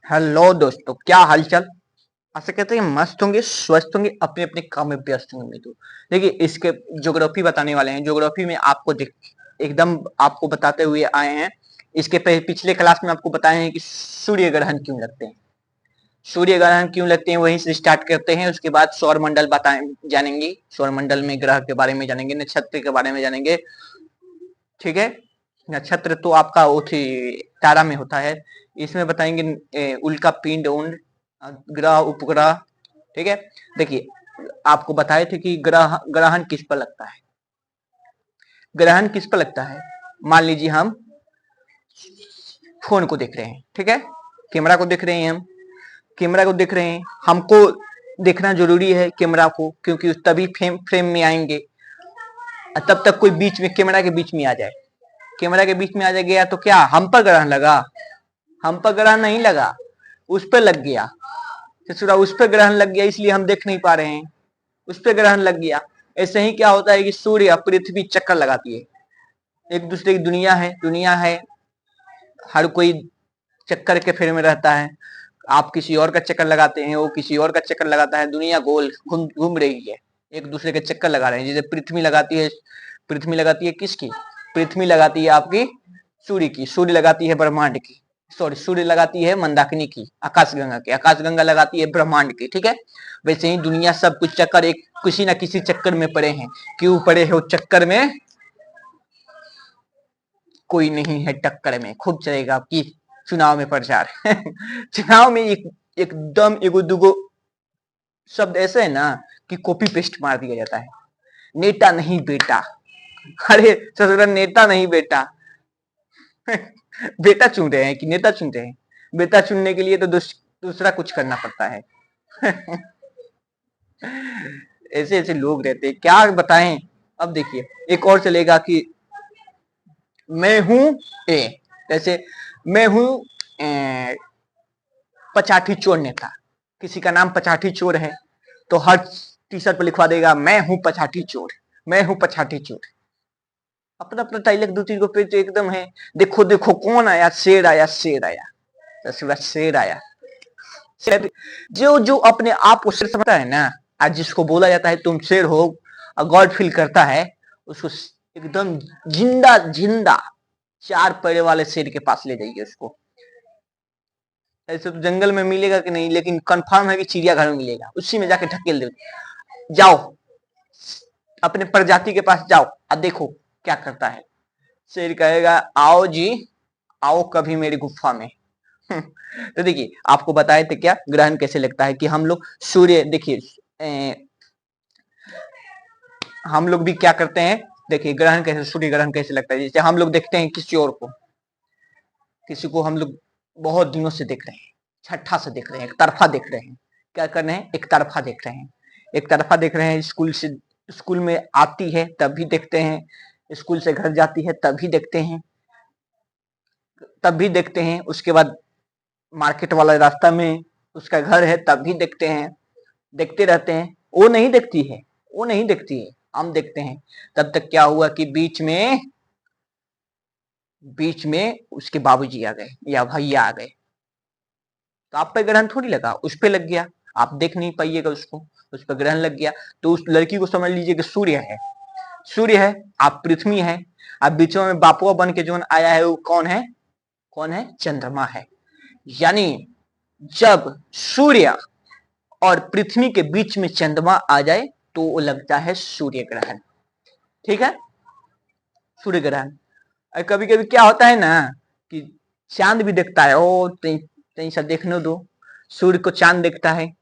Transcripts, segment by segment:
Hello दोस्तों, क्या हालचाल। आशा करते हैं मस्त होंगे, स्वस्थ होंगे, अपने अपने काम में व्यस्त होंगे। तो देखिए, इसके ज्योग्राफी बताने वाले हैं। ज्योग्राफी में आपको एकदम आपको बताते हुए आए हैं। इसके पिछले क्लास में आपको बताए हैं कि सूर्य ग्रहण क्यों लगते हैं। सूर्य ग्रहण क्यों लगते हैं वहीं से स्टार्ट करते हैं। उसके बाद सौर मंडल बताए जानेंगे, सौर मंडल में ग्रह के बारे में जानेंगे, नक्षत्र के बारे में जानेंगे। ठीक है, नक्षत्र तो आपका वो तारा में होता है। इसमें बताएंगे उल्का पिंड, उंड, ग्रह, उपग्रह। ठीक है, देखिए आपको बताए थे कि ग्रहण किस पर लगता है। ग्रहण किस पर लगता है, मान लीजिए हम फोन को देख रहे हैं। ठीक है, कैमरा को देख रहे हैं, हम कैमरा को देख रहे हैं। हमको देखना जरूरी है कैमरा को, क्योंकि तभी फ्रेम में आएंगे। तब तक कोई बीच में, कैमरा के बीच में आ जाए, कैमरा के बीच में आ गया तो क्या हम पर ग्रहण लगा? हम पर ग्रहण नहीं लगा, उस पर लग गया। उस पर ग्रहण लग गया, इसलिए हम देख नहीं पा रहे हैं। उस पर ग्रहण लग गया। ऐसे ही क्या होता है कि सूर्य और पृथ्वी चक्कर लगाती है, एक दूसरे की दुनिया है। हर कोई चक्कर के फेरे में रहता है। आप किसी और का चक्कर लगाते हैं, वो किसी और का चक्कर लगाता है। दुनिया गोल घूम रही है, एक दूसरे के चक्कर लगा रहे हैं। जैसे पृथ्वी लगाती है, पृथ्वी लगाती है किसकी? पृथ्वी लगाती है आपकी सूर्य की। सूर्य लगाती है ब्रह्मांड की, सॉरी, सूर्य लगाती है मंदाकिनी की, आकाशगंगा की। आकाशगंगा लगाती है ब्रह्मांड की। ठीक है, वैसे ही दुनिया सब कुछ चक्कर, एक किसी ना किसी चक्कर में पड़े हैं। क्यों पड़े हैं? वो चक्कर में कोई नहीं है, टक्कर में खूब चलेगा आपकी चुनाव में प्रचार। चुनाव में एकदम एगो दुगो शब्द ऐसे है ना कि कॉपी पेस्ट मार दिया जाता है। नेता नहीं बेटा। अरे ससुरा, नेता नहीं बेटा। बेटा चुन रहे हैं कि नेता चुन रहे हैं? बेटा चुनने के लिए तो दूसरा कुछ करना पड़ता है। ऐसे ऐसे लोग रहते हैं, क्या बताएं। अब देखिए, एक और चलेगा कि मैं हूं ए, जैसे मैं हूं पचाठी चोर नेता। किसी का नाम पचाठी चोर है तो हर टी शर्ट पर लिखवा देगा मैं हूं पचाठी चोर, मैं हूं पचाठी चोर। अपना अपना टाइलक दो तीन को पेज एकदम है। देखो देखो कौन आया, शेर आया, शेर आया, शेर आया। शेर, जो जो अपने आप को शेर समझता है ना, आज जिसको बोला जाता है तुम शेर हो, और गॉड फील करता है, उसको एकदम जिंदा जिंदा चार पैर वाले शेर के पास ले जाइए उसको। ऐसे तो जंगल में मिलेगा कि नहीं, लेकिन कंफर्म है कि चिड़ियाघर में मिलेगा। उसी में जाके ढकेल दे। जाओ अपने प्रजाति के पास जाओ और देखो क्या करता है। शेर कहेगा आओ जी, आओ कभी मेरी गुफा में। तो देखिए, आपको बताए थे क्या ग्रहण कैसे लगता है, कि हम लोग सूर्य, देखिए हम लोग भी क्या करते हैं। देखिए ग्रहण कैसे, सूर्य ग्रहण कैसे लगता है। जैसे हम लोग देखते हैं किसी और को, किसी को हम लोग बहुत दिनों से देख रहे हैं, छठा से देख रहे हैं, एक तरफा देख रहे हैं। क्या कर रहे हैं? एक तरफा देख रहे हैं, एक तरफा देख रहे हैं। स्कूल से, स्कूल में आती है तब भी देखते हैं, स्कूल से घर जाती है तब भी देखते हैं, तब भी देखते हैं। उसके बाद मार्केट वाला रास्ता में उसका घर है तब भी देखते हैं, देखते रहते हैं। वो नहीं देखती है, वो नहीं देखती है, हम देखते हैं। तब तक क्या हुआ कि बीच में उसके बाबूजी आ गए या भैया आ गए, तो आप पे ग्रहण थोड़ी लगा, उस पे लग गया। आप देख नहीं पाइएगा उसको, उस पर ग्रहण लग गया। तो उस लड़की को समझ लीजिए कि सूर्य है, सूर्य है, आप पृथ्वी है। आप बीचों में बापुआ बन के जो आया है वो कौन है? कौन है? चंद्रमा है। यानी जब सूर्य और पृथ्वी के बीच में चंद्रमा आ जाए तो वो लगता है सूर्य ग्रहण। ठीक है, सूर्य ग्रहण। कभी कभी क्या होता है ना कि चांद भी देखता है। ओ तई सा देखने दो, सूर्य को चांद देखता है,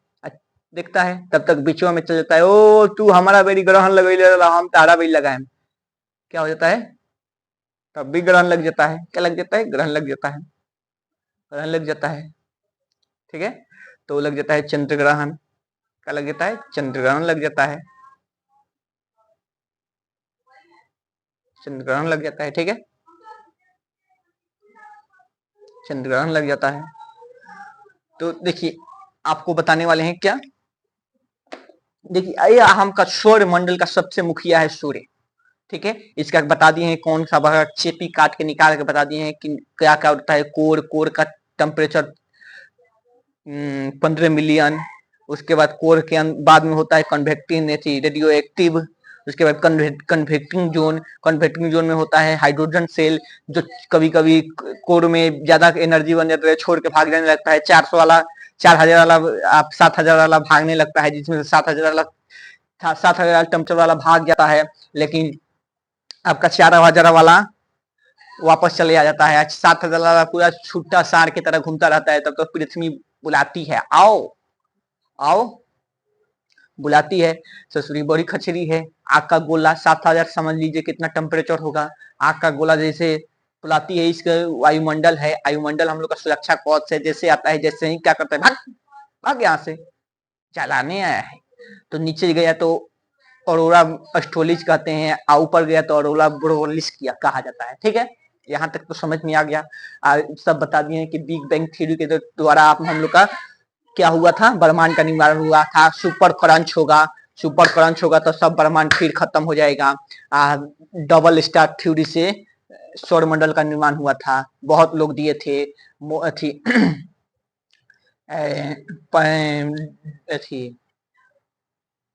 देखता है, तब तक बीचवा में चल जाता है। ओ तू हमारा बेरी ग्रहण लगैले, हम तारा बेरी लगाए। क्या हो जाता है? तब भी ग्रहण लग जाता है। क्या लग जाता है? ग्रहण लग जाता है, ग्रहण लग जाता है। ठीक है, तो लग जाता है चंद्र ग्रहण। क्या लग जाता है? चंद्र ग्रहण लग जाता है, चंद्र ग्रहण लग जाता है। ठीक है, चंद्र ग्रहण लग जाता है। तो देखिए, आपको बताने वाले हैं क्या। देखिए हम का सौर मंडल का सबसे मुखिया है सूर्य। ठीक है, इसका बता दिए हैं कौन सा भाग, चेपी काट के निकाल के बता दिए हैं कि क्या क्या होता है। कोर, कोर का टेम्परेचर 15 मिलियन। उसके बाद कोर के बाद में होता है कन्वेक्टिंग रेडियो एक्टिव। उसके बाद कन्वेक्टिंग जोन में होता है हाइड्रोजन सेल, जो कभी कभी कोर में ज्यादा एनर्जी बन जाता है, छोड़ के भाग जाने लगता है। 400 वाला 4000 वाला आप 7000 वाला भागने लगता है, जिसमें से 7000 टेम्परेचर वाला भाग जाता है, लेकिन आपका 4000 वाला वापस चले आ जाता है। 7000 वाला पूरा छुट्टा सार की तरह घूमता रहता है। तब तो पृथ्वी बुलाती है, आओ आओ बुलाती है, ससुरी बड़ी खचरी है। आग का गोला 7000 समझ लीजिए कितना टेम्परेचर होगा। आग का गोला जैसे बुलाती है, इसका वायुमंडल है। वायुमंडल हम लोग का सुरक्षा कवच है, जैसे आता है जैसे ही क्या करता है, भाग भाग यहाँ से, चलाने आया है। तो नीचे गया तो ऑरोरा अस्ट्रोलिस कहते हैं, ऊपर गया तो ऑरोरा बोरोलिस किया कहा जाता है। ठीक है, यहाँ तक तो समझ में आ गया। सब बता दिए कि बिग बैंग थ्योरी के द्वारा आप हम लोग का क्या हुआ था, ब्रह्मांड का निर्माण हुआ था। सुपर क्रंच होगा, सुपर क्रंच होगा तो सब ब्रह्मांड फिर खत्म हो जाएगा। डबल स्टार थ्योरी से सौर मंडल का निर्माण हुआ था, बहुत लोग दिए थे।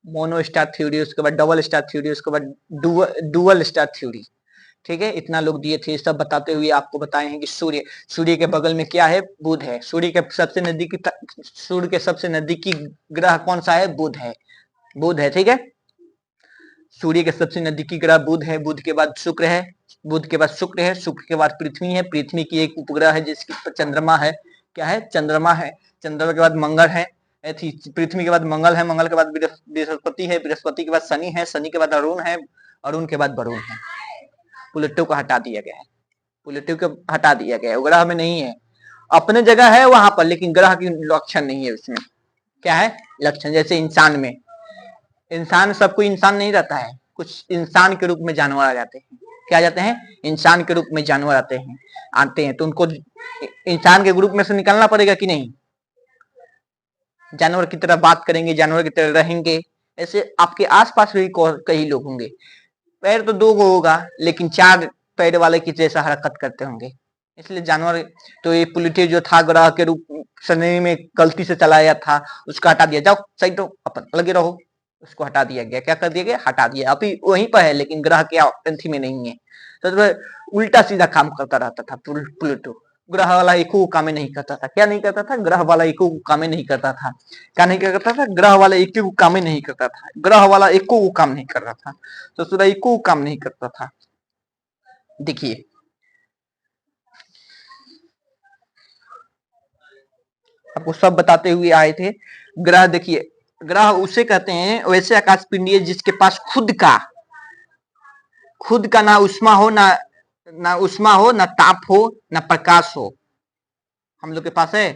मोनो स्टार थ्योरी, उसके बाद डबल स्टार थ्योरी, उसके बाद डुअल स्टार थ्योरी। ठीक है, इतना लोग दिए थे। सब बताते हुए आपको बताए हैं कि सूर्य के बगल में क्या है, बुध है। सूर्य के सबसे नजदीकी ग्रह कौन सा है, बुध है, बुध है। ठीक है, सूर्य के सबसे नजदीकी ग्रह बुध है। बुध के बाद शुक्र है, बुध के बाद शुक्र है, शुक्र के बाद पृथ्वी है। पृथ्वी की एक उपग्रह है जिसकी चंद्रमा है, क्या है, चंद्रमा है। चंद्रमा के बाद मंगल है, पृथ्वी के बाद मंगल है। मंगल के बाद बृहस्पति है, बृहस्पति के बाद शनि है, शनि के बाद अरुण है, अरुण के बाद वरुण है। प्लूटो को हटा दिया गया है, प्लूटो को हटा दिया गया है, ग्रह में नहीं है। अपने जगह है वहां पर, लेकिन ग्रह की लक्षण नहीं है उसमें। क्या है लक्षण, जैसे इंसान में, इंसान सब कोई इंसान नहीं रहता है, कुछ इंसान के रूप में जानवर आ जाते हैं। क्या जाते हैं, इंसान के रूप में जानवर आते हैं, तो उनको इंसान के ग्रुप में से निकालना पड़ेगा कि नहीं। जानवर की तरह बात करेंगे, जानवर की तरह रहेंगे। ऐसे आपके आसपास भी कई लोग होंगे, पैर तो 2 होगा लेकिन 4 पैर वाले की जैसा हरकत करते होंगे, इसलिए जानवर। तो ये प्लूटो जो था ग्रह के रूप शनि में गलती से चलाया था, उसको हटा दिया, जाओ सही तो अपन लगे रहो, उसको हटा दिया गया। क्या कर दिया गया, हटा दिया। अभी वहीं पर है लेकिन ग्रह के पंथी में नहीं है। तो उल्टा सीधा काम करता रहता था प्लूटो। ग्रह वाला एक काम नहीं करता था। क्या नहीं करता था, ग्रह वाला एक काम नहीं करता था। क्या नहीं करता था, ग्रह वाला एक काम नहीं करता था। ग्रह वाला एक काम नहीं करता था, तो सूर्य एक काम नहीं करता था। देखिए आपको सब बताते हुए आए थे। ग्रह देखिए, ग्रह उसे कहते हैं वैसे आकाश पिंडी जिसके पास खुद का ना उष्मा हो, ना उष्मा हो, ना ताप हो, ना प्रकाश हो। हम लोग के पास है,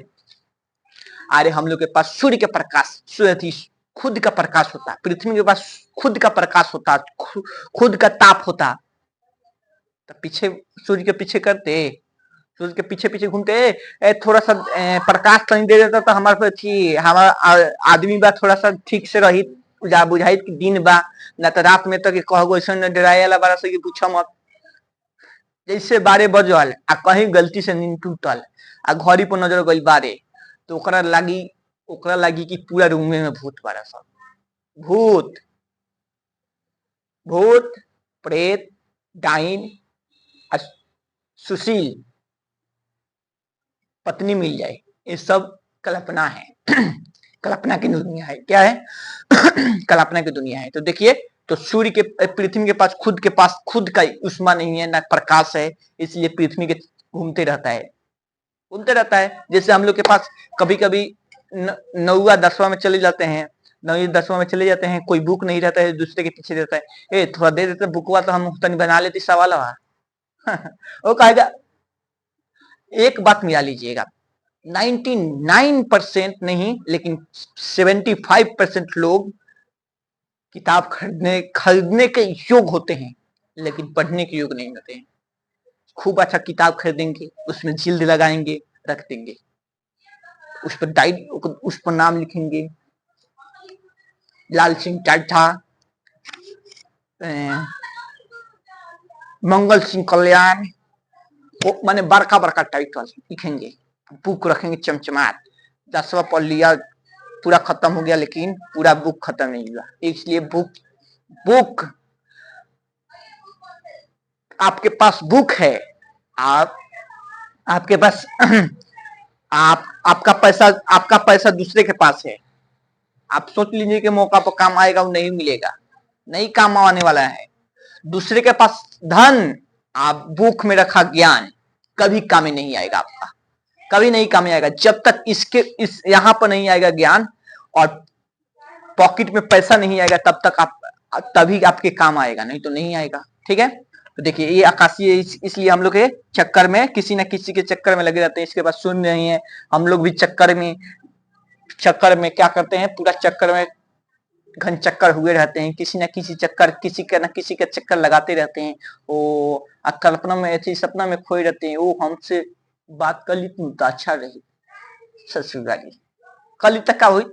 अरे हम लोग के पास सूर्य के प्रकाश, खुद का प्रकाश होता। पृथ्वी के पास खुद का प्रकाश होता, खुद का ताप होता। तो पीछे सूर्य के पीछे करते, सूर्य के पीछे पीछे घूमते, थोड़ा सा प्रकाश कहीं दे देता तो हमारे थी, हमारा आदमी बा थोड़ा सा ठीक से रही बुझाई कि दिन बा, ना तो रात में तो कहो ऐसा डराया बारा से पूछो मत। जैसे 12 बजल आ कहीं गलती से नींद टूटल आ घड़ी पर नजर गई 12, तो ओकरा लागी कि पूरा रूम में भूत बारा सब, भूत भूत प्रेत डाइन सुशील पत्नी मिल जाए, ये सब कल्पना है। कल्पना की दुनिया है। क्या है, कल्पना की दुनिया है। तो देखिए, तो सूर्य के पृथ्वी के पास खुद का उष्मा नहीं है, ना प्रकाश है, इसलिए पृथ्वी के घूमते रहता है। जैसे हम लोग के पास कभी कभी 9वां 10वां में चले जाते हैं, 9वीं 10वां में चले जाते हैं, कोई बुक नहीं रहता है, दूसरे के पीछे रहता है, ए थोड़ा दे देते बुकवा तो हम तनी बना लेती सवाल। वो कहेगा, एक बात मिला लीजिएगा, 99% नहीं लेकिन 75% लोग किताब खरीदने के योग होते हैं, लेकिन पढ़ने के योग नहीं होते हैं। खूब अच्छा किताब खरीदेंगे, उसमें जिल्द लगाएंगे, रख देंगे, उस पर उस पर नाम लिखेंगे, लाल सिंह टाटा, मंगल सिंह कल्याण, माने बड़का बड़का टाइटल लिखेंगे, बुक रखेंगे चमचमात, 10वां पढ़ लिया, पूरा खत्म हो गया, लेकिन पूरा बुक खत्म नहीं हुआ। इसलिए बुक आपके पास बुक है, आपके पास आपका पैसा दूसरे के पास है। आप सोच लीजिए कि मौका पर काम आएगा, वो नहीं मिलेगा, नहीं काम आने वाला है। दूसरे के पास धन, आप बुक में रखा ज्ञान कभी काम में नहीं आएगा, आपका कभी नहीं काम में आएगा। जब तक इस यहां पर नहीं आएगा ज्ञान और पॉकेट में पैसा नहीं आएगा, तब तक तभी आपके काम आएगा, नहीं तो नहीं आएगा। ठीक है, तो देखिए ये आकाशीय, इसलिए हम लोग के चक्कर में, किसी न किसी के चक्कर में लगे रहते हैं। इसके बाद सुन रहे हैं, हम लोग भी चक्कर में क्या करते हैं, पूरा चक्कर में घन चक्कर हुए रहते हैं। किसी न किसी के चक्कर लगाते रहते हैं। वो कल्पना में ऐसे सपना में खोए रहते हैं। वो हमसे बात कर ली तो अच्छा रही, ससुराली कल तक का हुई,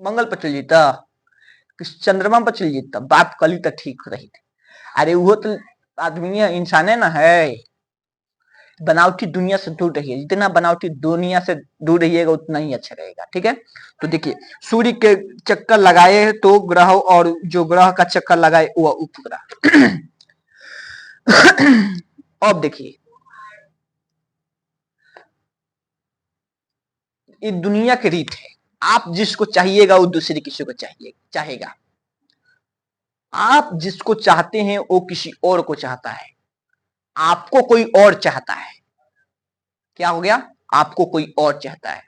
मंगल पर चल जीता, चंद्रमा पर चल जीता, बात कल तक ठीक रही थी। अरे वो तो आदमी है, इंसान है ना, है। बनावटी दुनिया से दूर रहिए, जितना बनावटी दुनिया से दूर रहिएगा उतना ही अच्छा रहेगा। ठीक है, तो देखिए सूर्य के चक्कर लगाए तो ग्रह, और जो ग्रह का चक्कर लगाए वह उपग्रह। अब देखिए ये दुनिया की रीत है, आप जिसको चाहिएगा वो दूसरे किसी को चाहेगा। आप जिसको चाहते हैं वो किसी और को चाहता है, आपको कोई और चाहता है। क्या हो गया, आपको कोई और चाहता है।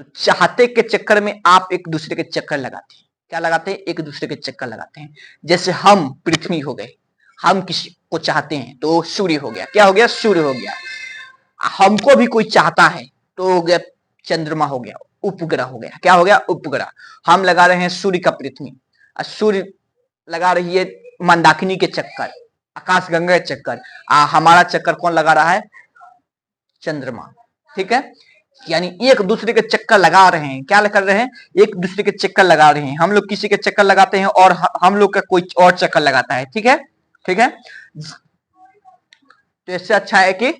तो चाहते के चक्कर में आप एक दूसरे के चक्कर लगाते हैं। क्या लगाते हैं, एक दूसरे के चक्कर लगाते हैं। जैसे हम पृथ्वी हो गए, हम किसी को चाहते हैं तो सूर्य हो गया। क्या हो गया, सूर्य हो गया। हमको भी कोई चाहता है तो हो गया चंद्रमा, हो गया उपग्रह, हो गया क्या हो गया, उपग्रह। हम लगा रहे हैं सूर्य का पृथ्वी, और सूर्य लगा रही है मंदाकिनी के चक्कर, आकाश गंगा के चक्कर। हमारा चक्कर कौन लगा रहा है, चंद्रमा। ठीक है, यानी एक दूसरे के चक्कर लगा रहे हैं। क्या कर रहे हैं, एक दूसरे के चक्कर लगा रहे हैं। हम लोग किसी के चक्कर लगाते हैं और हम लोग का कोई और चक्कर लगाता है। ठीक है, ठीक है, तो इससे अच्छा है कि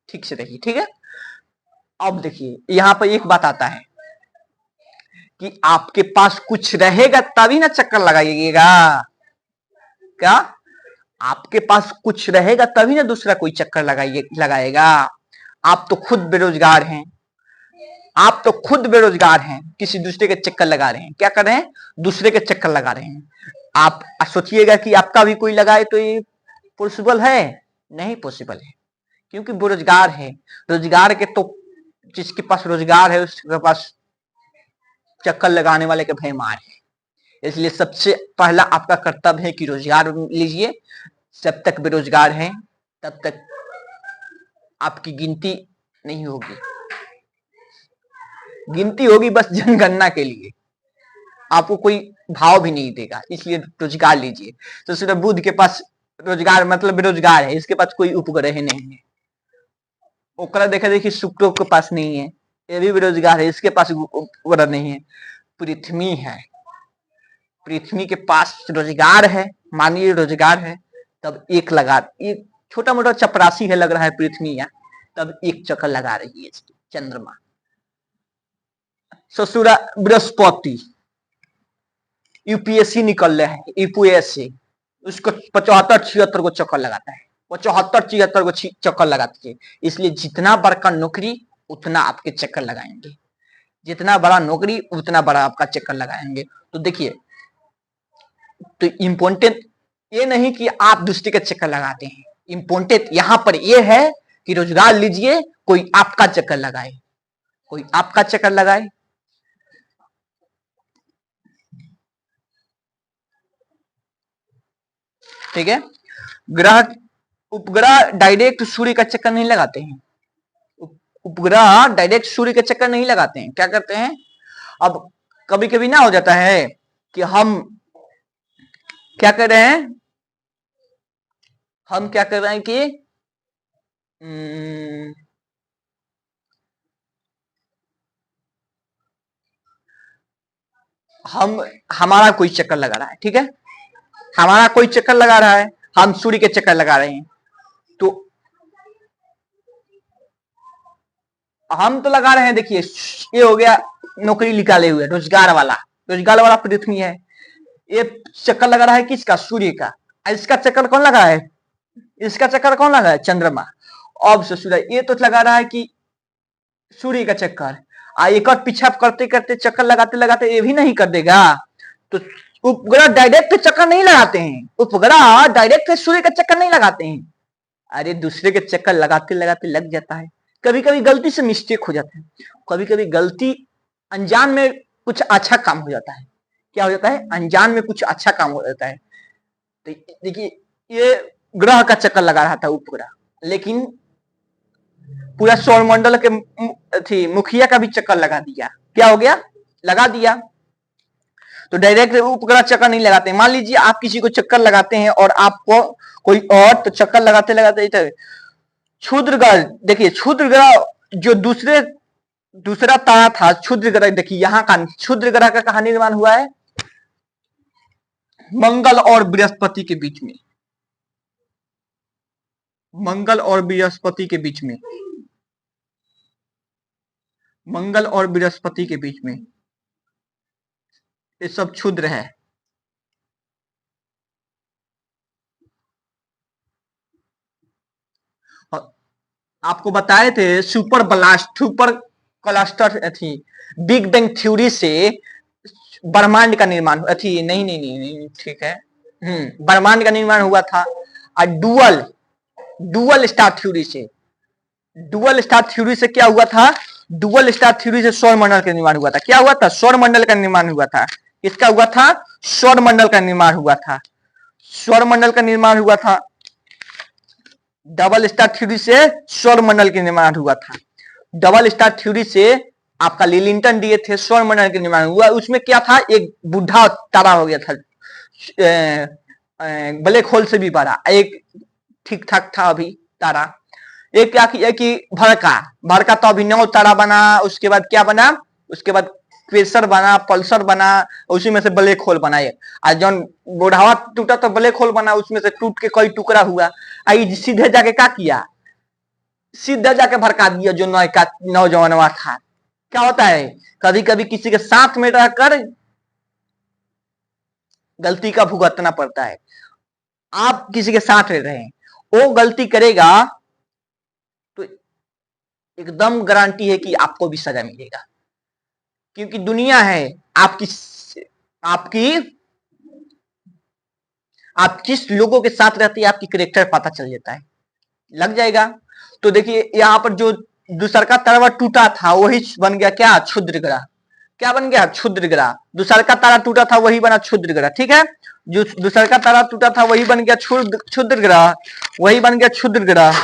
ठीक से रहिए। ठीक है, अब देखिए यहां पर एक बात आता है कि आपके पास कुछ रहेगा तभी ना चक्कर लगाइएगा। क्या, आपके पास कुछ रहेगा तभी ना दूसरा कोई चक्कर लगाएगा। आप तो खुद बेरोजगार हैं, आप तो खुद बेरोजगार हैं, किसी दूसरे के चक्कर लगा रहे हैं। क्या कर रहे हैं, दूसरे के चक्कर लगा रहे हैं। आप सोचिएगा कि आपका भी कोई लगाए तो ये पॉसिबल है, नहीं पॉसिबल है, क्योंकि बेरोजगार है। रोजगार के तो, जिसके पास रोजगार है उसके पास चक्कर लगाने वाले के भयमार है। इसलिए सबसे पहला आपका कर्तव्य है कि रोजगार लीजिए। जब तक बेरोजगार हैं तब तक आपकी गिनती नहीं होगी, गिनती होगी बस जनगणना के लिए, आपको कोई भाव भी नहीं देगा। इसलिए रोजगार लीजिए। तो सिर्फ बुध के पास रोजगार मतलब बेरोजगार है, इसके पास कोई उपग्रह नहीं है। ओकरा देखा देखिए शुक्र के पास नहीं है, ये भी बेरोजगार है, इसके पास उपग्रह नहीं है। पृथ्वी है, पृथ्वी के पास रोजगार है, मानिए रोजगार है, तब एक लगा, एक छोटा मोटा चपरासी है लग रहा है पृथ्वी, या तब एक चक्कर लगा रही है चंद्रमा। ससुरा बृहस्पति यूपीएससी निकल रहा है, यूपीएससी उसको 75-76 को चक्कर लगाता है, 75-76 को चक्कर लगाती है। इसलिए जितना बड़का नौकरी उतना आपके चक्कर लगाएंगे, जितना बड़ा नौकरी उतना बड़ा आपका चक्कर लगाएंगे। तो देखिए, तो इम्पोर्टेंट ये नहीं कि आप दूसरे के चक्कर लगाते हैं, इम्पोर्टेंट यहां पर ये है कि रोजगार लीजिए, कोई आपका चक्कर लगाए, कोई आपका चक्कर लगाए। ठीक है, उपग्रह डायरेक्ट सूर्य का चक्कर नहीं लगाते हैं, उपग्रह डायरेक्ट सूर्य का चक्कर नहीं लगाते हैं। क्या करते हैं, अब कभी कभी ना हो जाता है कि हम क्या कर रहे हैं, हम क्या कर रहे हैं कि हमारा कोई चक्कर लगा रहा है। ठीक है, हमारा कोई चक्कर लगा रहा है, हम सूर्य के चक्कर लगा रहे हैं। तो हम तो लगा रहे हैं, देखिए ये हो गया नौकरी निकाले हुए, रोजगार वाला पृथ्वी है। ये चक्कर लगा रहा है किसका? सूर्य का। इसका चक्कर कौन लगा है? इसका चक्कर कौन लगा है? चंद्रमा। अब से सूर्य ये तो लगा रहा है कि सूर्य का चक्कर, एक और पीछा करते करते चक्कर लगाते लगाते ये भी नहीं कर देगा, तो उपग्रह डायरेक्ट चक्कर नहीं लगाते हैं, उपग्रह डायरेक्ट सूर्य का चक्कर नहीं लगाते हैं। अरे दूसरे के चक्कर लगाते लगाते लग जाता है। कभी कभी गलती से मिस्टेक हो जाता है, कभी कभी गलती अनजान में कुछ अच्छा काम हो जाता है। क्या हो जाता है? अनजान में कुछ अच्छा काम हो जाता है। तो देखिए ये ग्रह का चक्कर लगा रहा था उपग्रह, लेकिन पूरा सौरमंडल के थी मुखिया का भी चक्कर लगा दिया। क्या हो गया? लगा दिया। तो डायरेक्ट उपग्रह चक्कर नहीं लगाते। मान लीजिए आप किसी को चक्कर लगाते हैं और आपको कोई और तो चक्कर लगाते लगाते क्षुद्र ग्रह, देखिए क्षुद्र ग्रह जो दूसरा तारा था क्षुद्र ग्रह, देखिए यहाँ का क्षुद्र ग्रह का कहानी निर्माण हुआ है मंगल और बृहस्पति के बीच में। मंगल और बृहस्पति के बीच में, मंगल और बृहस्पति के बीच में ये सब क्षुद्र है। आपको बताए थे सुपर क्लस्टर थी, बिग बैंग थ्योरी से ब्रह्मांड का निर्माण थी, नहीं नहीं नहीं नहीं ठीक है, ब्रह्मांड का निर्माण हुआ था। और डुअल स्टार थ्योरी से, डुअल स्टार थ्योरी से क्या हुआ था? डुअल स्टार थ्योरी से सौर मंडल का निर्माण हुआ था। क्या हुआ था? सौर मंडल का निर्माण हुआ था। किसका हुआ था? सौर मंडल का निर्माण हुआ था। सौर मंडल का निर्माण हुआ था। डबल स्टार थ्योरी से सौर मंडल का निर्माण हुआ था। डबल स्टार थ्योरी से आपका लिलिंटन दिए थे, सौर मंडल का निर्माण हुआ। उसमें क्या था? एक बुढ़ा तारा हो गया था, ब्लैक होल से भी बड़ा, एक ठीक ठाक था अभी तारा। एक क्या किया कि भड़का तो अभी 9 तारा बना। उसके बाद क्या बना? उसके बाद क्वेसर बना, पल्सर बना, उसी में से ब्लैक होल बना। आज जौन बुढ़ावा टूटा तो ब्लैक होल बना, उसमें से टूट के कई टुकड़ा हुआ। आई सीधे जाके क्या किया? सीधे जाके भड़का दिया जो नौजवान था। क्या होता है? कभी कभी किसी के साथ में रहकर गलती का भुगतना पड़ता है। आप किसी के साथ रह रहे हैं, वो गलती करेगा तो एकदम गारंटी है कि आपको भी सजा मिलेगा, क्योंकि दुनिया है आपकी आपकी आप जिस लोगों के साथ रहते हैं आपकी कैरेक्टर पता चल जाता है, लग जाएगा। तो देखिए यहाँ पर जो दूसरा का तारा टूटा था वही बन गया क्या? क्षुद्र ग्रह। क्या बन गया? क्षुद्र ग्रह। दूसरा का तारा टूटा था वही बना क्षुद्र ग्रह, ठीक है। जो दूसरा का तारा टूटा था वही बन गया क्षुद्र ग्रह, वही बन गया क्षुद्र ग्रह।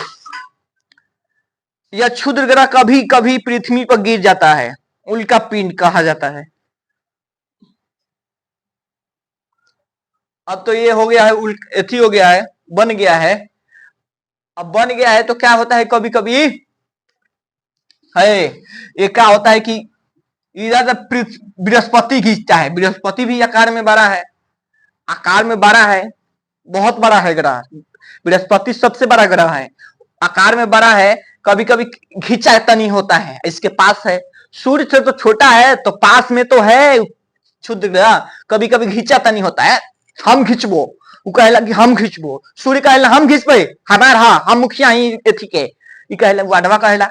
यह क्षुद्र ग्रह कभी कभी पृथ्वी पर गिर जाता है, उल्का पिंड कहा जाता है। अब तो ये हो गया है एथी हो गया है, बन गया है। अब बन गया है तो क्या होता है? कभी कभी है ये क्या होता है कि इधर बृहस्पति खींचता है। बृहस्पति भी आकार में बड़ा है, आकार में बड़ा है, बहुत बड़ा है ग्रह। बृहस्पति सबसे बड़ा ग्रह है, आकार में बड़ा है। कभी कभी खींचातनी होता है, इसके पास है। सूर्य से तो छोटा है तो पास में तो है क्षुद्र ग्रह, कभी कभी खींचातनी होता है। हम खींचबो, वो कहला कि हम खींचबो, सूर्य कहला हम खींचबे हमार, हाँ हम मुखिया ही एथी के। ई कहला वाडवा कहला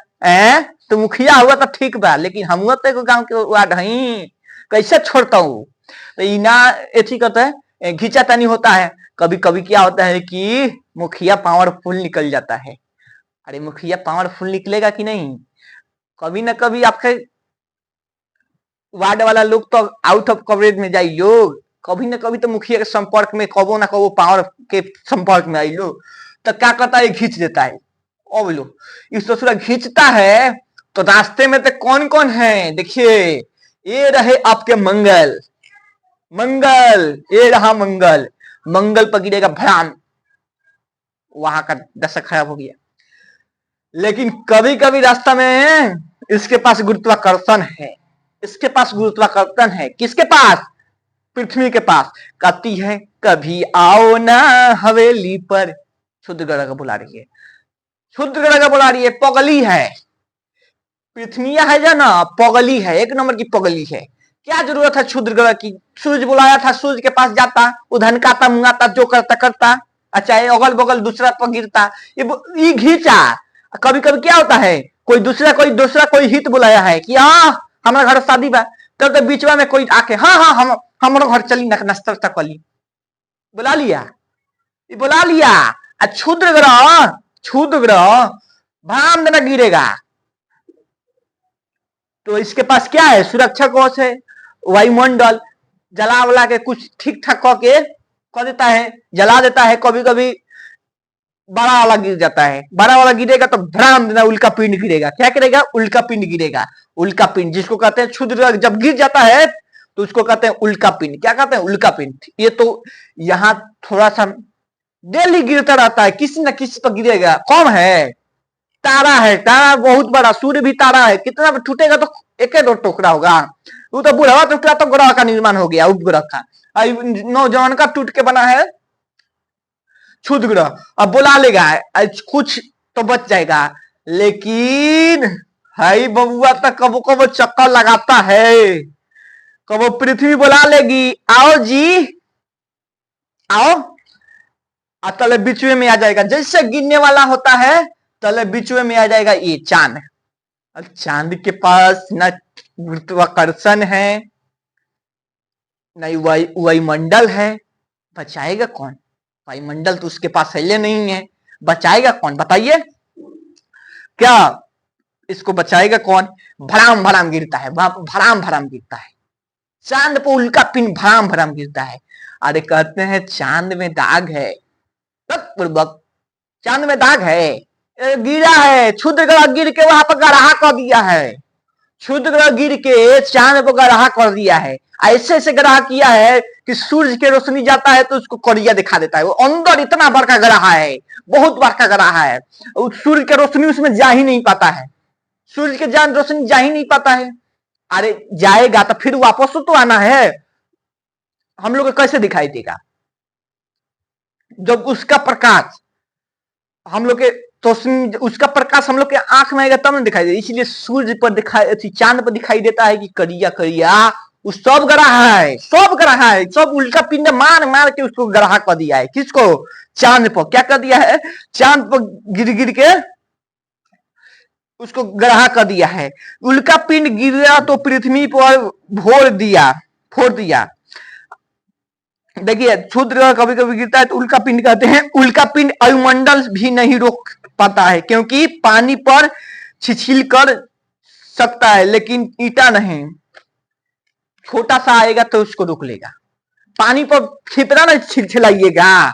तो मुखिया हुआ तो ठीक बा, लेकिन हम तो एगो गांव के वार्ड हई, कैसे छोड़ता हूँ? तो इना एथी कहते हैं खींचातानी होता है। कभी कभी क्या होता है कि मुखिया पावरफुल निकल जाता है। अरे मुखिया पावरफुल निकलेगा कि नहीं? कभी ना कभी आपके वार्ड वाला लोग तो आउट ऑफ कवरेज में जाइए लोग, कभी ना कभी तो मुखिया के संपर्क में कबो ना कबो पावर के संपर्क में आई लो, तो क्या करता है? खींच देता है। ओ बोलो इस ससुरा खींचता है तो रास्ते में तो कौन कौन है? देखिए ये रहे आपके मंगल, ये रहा मंगल। मंगल पर गिरेगा भयान, वहां का दशा खराब हो गया। लेकिन कभी कभी रास्ता में इसके पास गुरुत्वाकर्षण है, इसके पास गुरुत्वाकर्षण है। किसके पास? पृथ्वी के पास। कहती है कभी आओ ना हवेली पर, क्षुद्र ग्रह का बुला रही है, क्षुद्र ग्रह का बुला रही है, पगली है। पृथ्वी है जो ना पगली है, एक नंबर की पगली है। क्या जरूरत है क्षुद्र ग्रह की? सूरज बुलाया था, सूरज के पास जाता, वो धनकाता मुंगाता जो करता करता, अच्छा ये अगल बगल दूसरा पर गिरता, ये घींचा। कभी कभी क्या होता है, कोई दूसरा कोई हित बुलाया है कि हमारा घर शादी बा, तब तो बीचवा में कोई आके हाँ हाँ हम हमारा घर चली नाश्ता वास्ता कली, बुला लिया, ये बुला लिया। क्षुद्र ग्रह भाम देना गिरेगा। तो इसके पास क्या है? सुरक्षा कवच है, वायुमंडल जला वला के कुछ ठीक ठाक करके कर देता है, जला देता है। कभी कभी बड़ा वाला गिर जाता है, बड़ा वाला गिरेगा तो भ्राम देना उल्का पिंड गिरेगा। क्या गिरेगा? उल्का पिंड गिरेगा। उल्का पिंड जिसको कहते हैं क्षुद्र, जब गिर जाता है तो उसको कहते हैं उल्का पिंड। क्या कहते हैं? उल्का पिंड। ये तो यहाँ थोड़ा सा डेली गिरता रहता है, किसी न किसी पर गिरेगा। कौन है? तारा है, तारा बहुत बड़ा, सूर्य भी तारा है, कितना टूटेगा तो एक दो टुकड़ा होगा। वो तो बुढ़ावा टुकड़ा तो ग्रह का निर्माण हो गया, उपग्रह का। नौजवान का टूट के बना है क्षुद्र ग्रह। अब बुला लेगा, कुछ तो बच जाएगा, लेकिन हाई बबुआ तक कबो कबो चक्कर लगाता है। कबो पृथ्वी बुला लेगी, आओ जी आओ, तले बीचवे में आ जाएगा। जैसे गिरने वाला होता है तले बीचवे में आ जाएगा ये चांद। चांद के पास न गुरुत्वाकर्षण है, न वायुमंडल है, बचाएगा कौन? वायुमंडल तो उसके पास हिले नहीं है, बचाएगा कौन? बताइए, क्या इसको बचाएगा कौन? भराम भराम गिरता है, भराम भराम गिरता है। चांद पर उल्का पिंड भराम भराम गिरता है। अरे कहते हैं चांद में दाग है, चांद में दाग है, गिरा है, क्षुद्र ग्रह गिर के वहां पर गराहा कर दिया है। क्षुद्र ग्रह गिर के चांद पर गराहा कर दिया है। ऐसे ऐसे ग्रह किया है कि सूर्य के रोशनी जाता है तो उसको करिया दिखा देता है। वो अंदर इतना बड़का ग्रह है, बहुत बड़का ग्रह है, सूर्य के रोशनी उसमें जा ही नहीं पाता है, सूर्य के जान रोशनी जा ही नहीं पाता है। अरे जाएगा तो फिर वापस तो आना है, हम लोग को कैसे दिखाई देगा? जब उसका प्रकाश हम लोग के तो उसका प्रकाश हम लोग के आंख में आएगा तब ना दिखाई दे। इसलिए सूर्य पर दिखाई, चांद पर दिखाई देता है कि करिया करिया। उस सब ग्रह है, सब ग्रह है, सब उल्का पिंड मार मार के उसको ग्रह कर दिया है। किसको? चांद पर। क्या कर दिया है? चांद पर गिर गिर के उसको ग्रह कर दिया है। उल्का पिंड गिरा तो पृथ्वी पर फोड़ दिया। देखिए क्षुद्र कभी कभी गिरता है तो उल्का पिंड कहते हैं। उल्का पिंड वायुमंडल भी नहीं रोक पाता है, क्योंकि पानी पर छिछिल कर सकता है लेकिन ईटा नहीं। छोटा सा आएगा तो उसको रोक लेगा। पानी पर छिपरा ना छिलछिलाइएगा,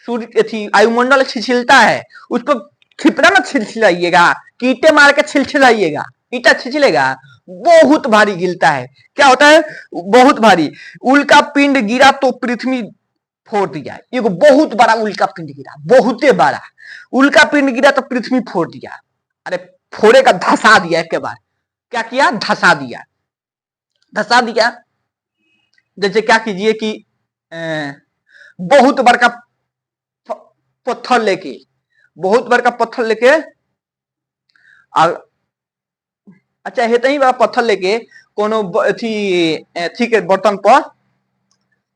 सूर्य वायुमंडल छिछिलता है, उसको छिपरा ना छिलछिलाइएगा, कीटे मार के छिलछिलाइएगा, ईटा छिछलेगा, बहुत भारी गिरता है। क्या होता है? बहुत भारी। उल्का पिंड गिरा तो पृथ्वी फोड़ दिया। ये बहुत बड़ा उल्का पिंड गिरा, बहुत बड़ा उल्का पिंड गिरा तो पृथ्वी फोड़ दिया। अरे फोड़े का धसा दिया एक बार। क्या किया? धसा दिया, धसा दिया। जैसे क्या कीजिए कि बहुत बड़का पत्थर लेके, बहुत बड़का पत्थर लेके, अच्छा हेते ही बड़ा पत्थर लेके कोनो अथी के बर्तन पर,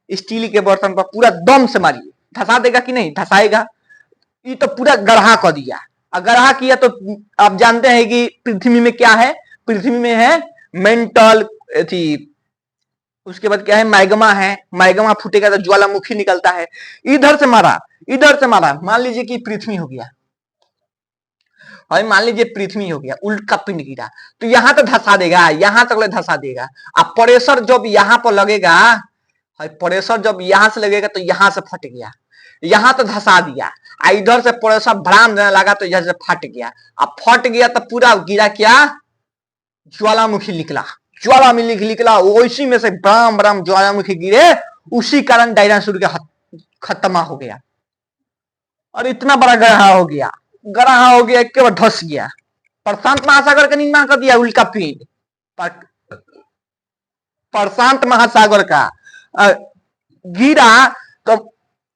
स्टील के बर्तन पर पूरा दम से मारिए, धसा देगा कि नहीं? धसाएगा। ये तो पूरा गढ़ा कर दिया। गढ़ा किया तो आप जानते हैं कि पृथ्वी में क्या है? पृथ्वी में है मेंटल थी, उसके बाद क्या है? मैग्मा है। मैग्मा फूटेगा तो ज्वालामुखी निकलता है। इधर से मारा, इधर से मारा, मान लीजिए कि पृथ्वी हो गया, और मान लीजिए पृथ्वी हो गया, उल्का पिंड गिरा तो यहां तो धसा देगा, यहां तक धसा देगा। अब प्रेशर जब यहां पर लगेगा, प्रेशर जब यहां से लगेगा तो यहां से फट गया, यहां तो धसा दिया, इधर से प्रेशर भड़ाम देने लगा तो इधर से फट गया। अब फट गया तो पूरा गिरा क्या? ज्वालामुखी निकला, ज्वालामुखी निकला, उसी में से ब्राम ब्राम ज्वालामुखी गिरे, उसी कारण डायनासोर का खत्मा हो गया। और इतना बड़ा ग्रह हो गया, ग्रह हो गया, एक बार धस गया। प्रशांत महासागर का निर्माण कर दिया उल्का पिंड, प्रशांत महासागर का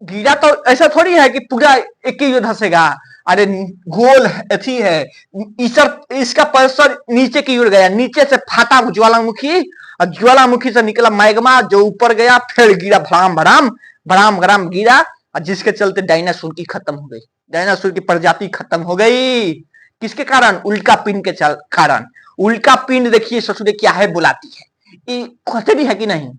गिरा तो ऐसा थोड़ी है कि पूरा एक ही धसेगा। अरे गोल अथी है, इसका परिसर नीचे की ओर गया, नीचे से फाटा ज्वालामुखी और ज्वालामुखी से निकला मैग्मा जो ऊपर गया, फिर गिरा भराम भराम भराम भराम गिरा, और जिसके चलते डायनासोर की खत्म हो गई, डायनासोर की प्रजाति खत्म हो गई। किसके कारण? उल्का पिंड के कारण। उल्का पिंड देखिए ससुरे क्या है बुलाती है, ये कहते भी है कि नहीं।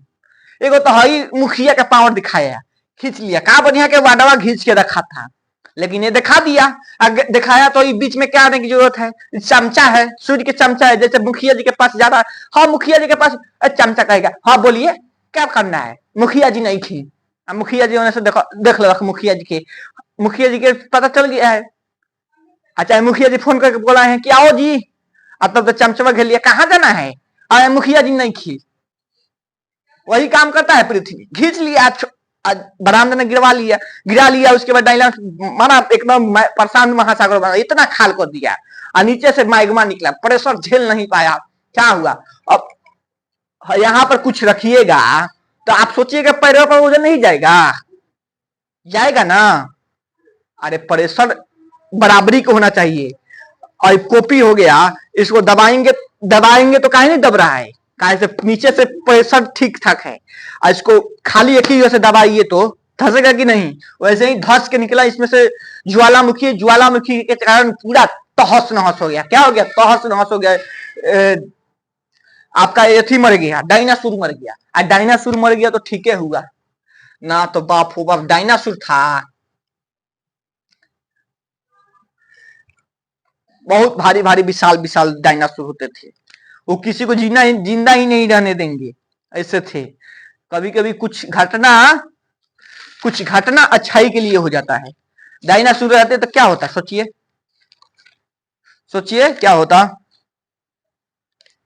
एगो तो हई मुखिया का पावर दिखाया, खींच लिया, का बढ़िया के वाडवा खींच के रखा था, लेकिन ये दिखा दिया। दिखाया तो बीच में क्या आने की जरूरत है? चमचा है, सूर्य के चमचा है, जैसे मुखिया जी के पास जा रहा है, हाँ मुखिया जी के पास चमचा कहेगा, हाँ बोलिए क्या करना है, मुखिया जी नहीं थी, मुखिया जी होने से देख लो मुखिया जी के, मुखिया जी के पता चल गया है। अच्छा मुखिया जी फोन करके बोला है कि आओ जी, अब तब तो चमचमा घेर लिया, कहाँ जाना है, अरे मुखिया जी नहीं खी। वही काम करता है पृथ्वी, खींच लिया, बरामदे ने गिरा लिया, उसके बाद डायना माना एकदम प्रशांत महासागर बना, इतना खाल कर दिया, और नीचे से मैग्मा निकला, प्रेशर झेल नहीं पाया, क्या हुआ? अब यहां पर कुछ रखिएगा तो आप सोचिएगा पैरों पर वजन नहीं जाएगा, जाएगा ना। अरे प्रेशर बराबरी को होना चाहिए, और कॉपी हो गया, इसको दबाएंगे तो काहे नहीं दब रहा है, काहे से नीचे से प्रेशर ठीक ठाक है, और इसको खाली एक ही वजह से दबाइए तो धसेगा कि नहीं, वैसे ही धस के निकला इसमें से ज्वालामुखी के कारण पूरा तहस नहस हो गया। क्या हो गया? तहस नहस हो गया। आपका एथी मर गया, डायनासोर मर गया, और डायनासोर मर गया तो ठीक है हुआ ना, तो बाप हो बाप डायनासोर था, बहुत भारी भारी विशाल विशाल डायनासोर होते थे, वो किसी को जिंदा ही नहीं रहने देंगे, ऐसे थे। कभी कभी कुछ घटना अच्छाई के लिए हो जाता है। डायनासोर रहते तो क्या होता? सोचिए क्या होता।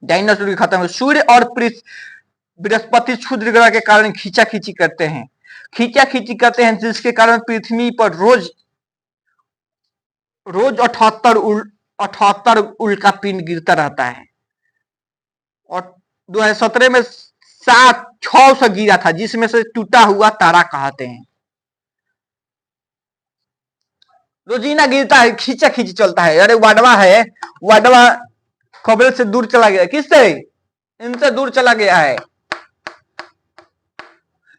डायनासोर की खत्म, सूर्य और बृहस्पति क्षुद्र ग्रह के कारण खींचाखींची करते हैं, जिसके कारण पृथ्वी पर रोज 78 उल्का पिंड गिरता रहता है, और 2017 में 600 गिरा था, जिसमें से टूटा हुआ तारा कहते हैं। रोजीना गिरता है, खींचा खींची चलता है। अरे वाडवा खबरे से दूर चला गया, किससे? इनसे दूर चला गया है।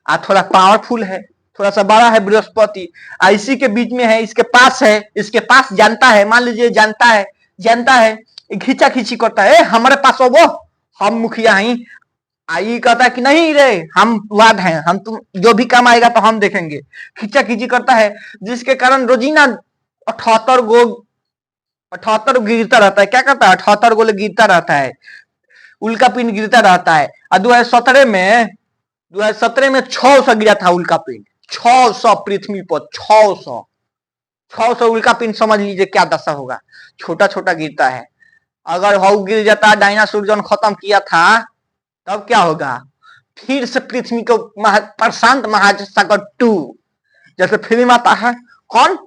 थोड़ा पावरफुल है, थोड़ा सा बड़ा है बृहस्पति, इसी के बीच में है, इसके पास जानता है, मान लीजिए जानता है, खींचा खींची करता है, हमारे पास वो हम मुखिया ही आई कहता है कि नहीं रे, हम वाद हैं, हम तुम जो भी काम आएगा तो हम देखेंगे, खींचा खींची करता है, जिसके कारण रोजीना 78 गिरता रहता है। क्या करता है? 78 गोले गिरता रहता है, उल्का पिंड गिरता रहता है। और 2017 में 600 गिरा था उल्का पिंड, 600 पृथ्वी पर, 600 उल्का पिंड, समझ लीजिए क्या दशा होगा। छोटा छोटा गिरता है, अगर हाउ गिर जाता, डायनासोर जो खत्म किया था, तब क्या होगा? फिर से पृथ्वी को प्रशांत महासागर 2, जैसे फिल्म आता है, कौन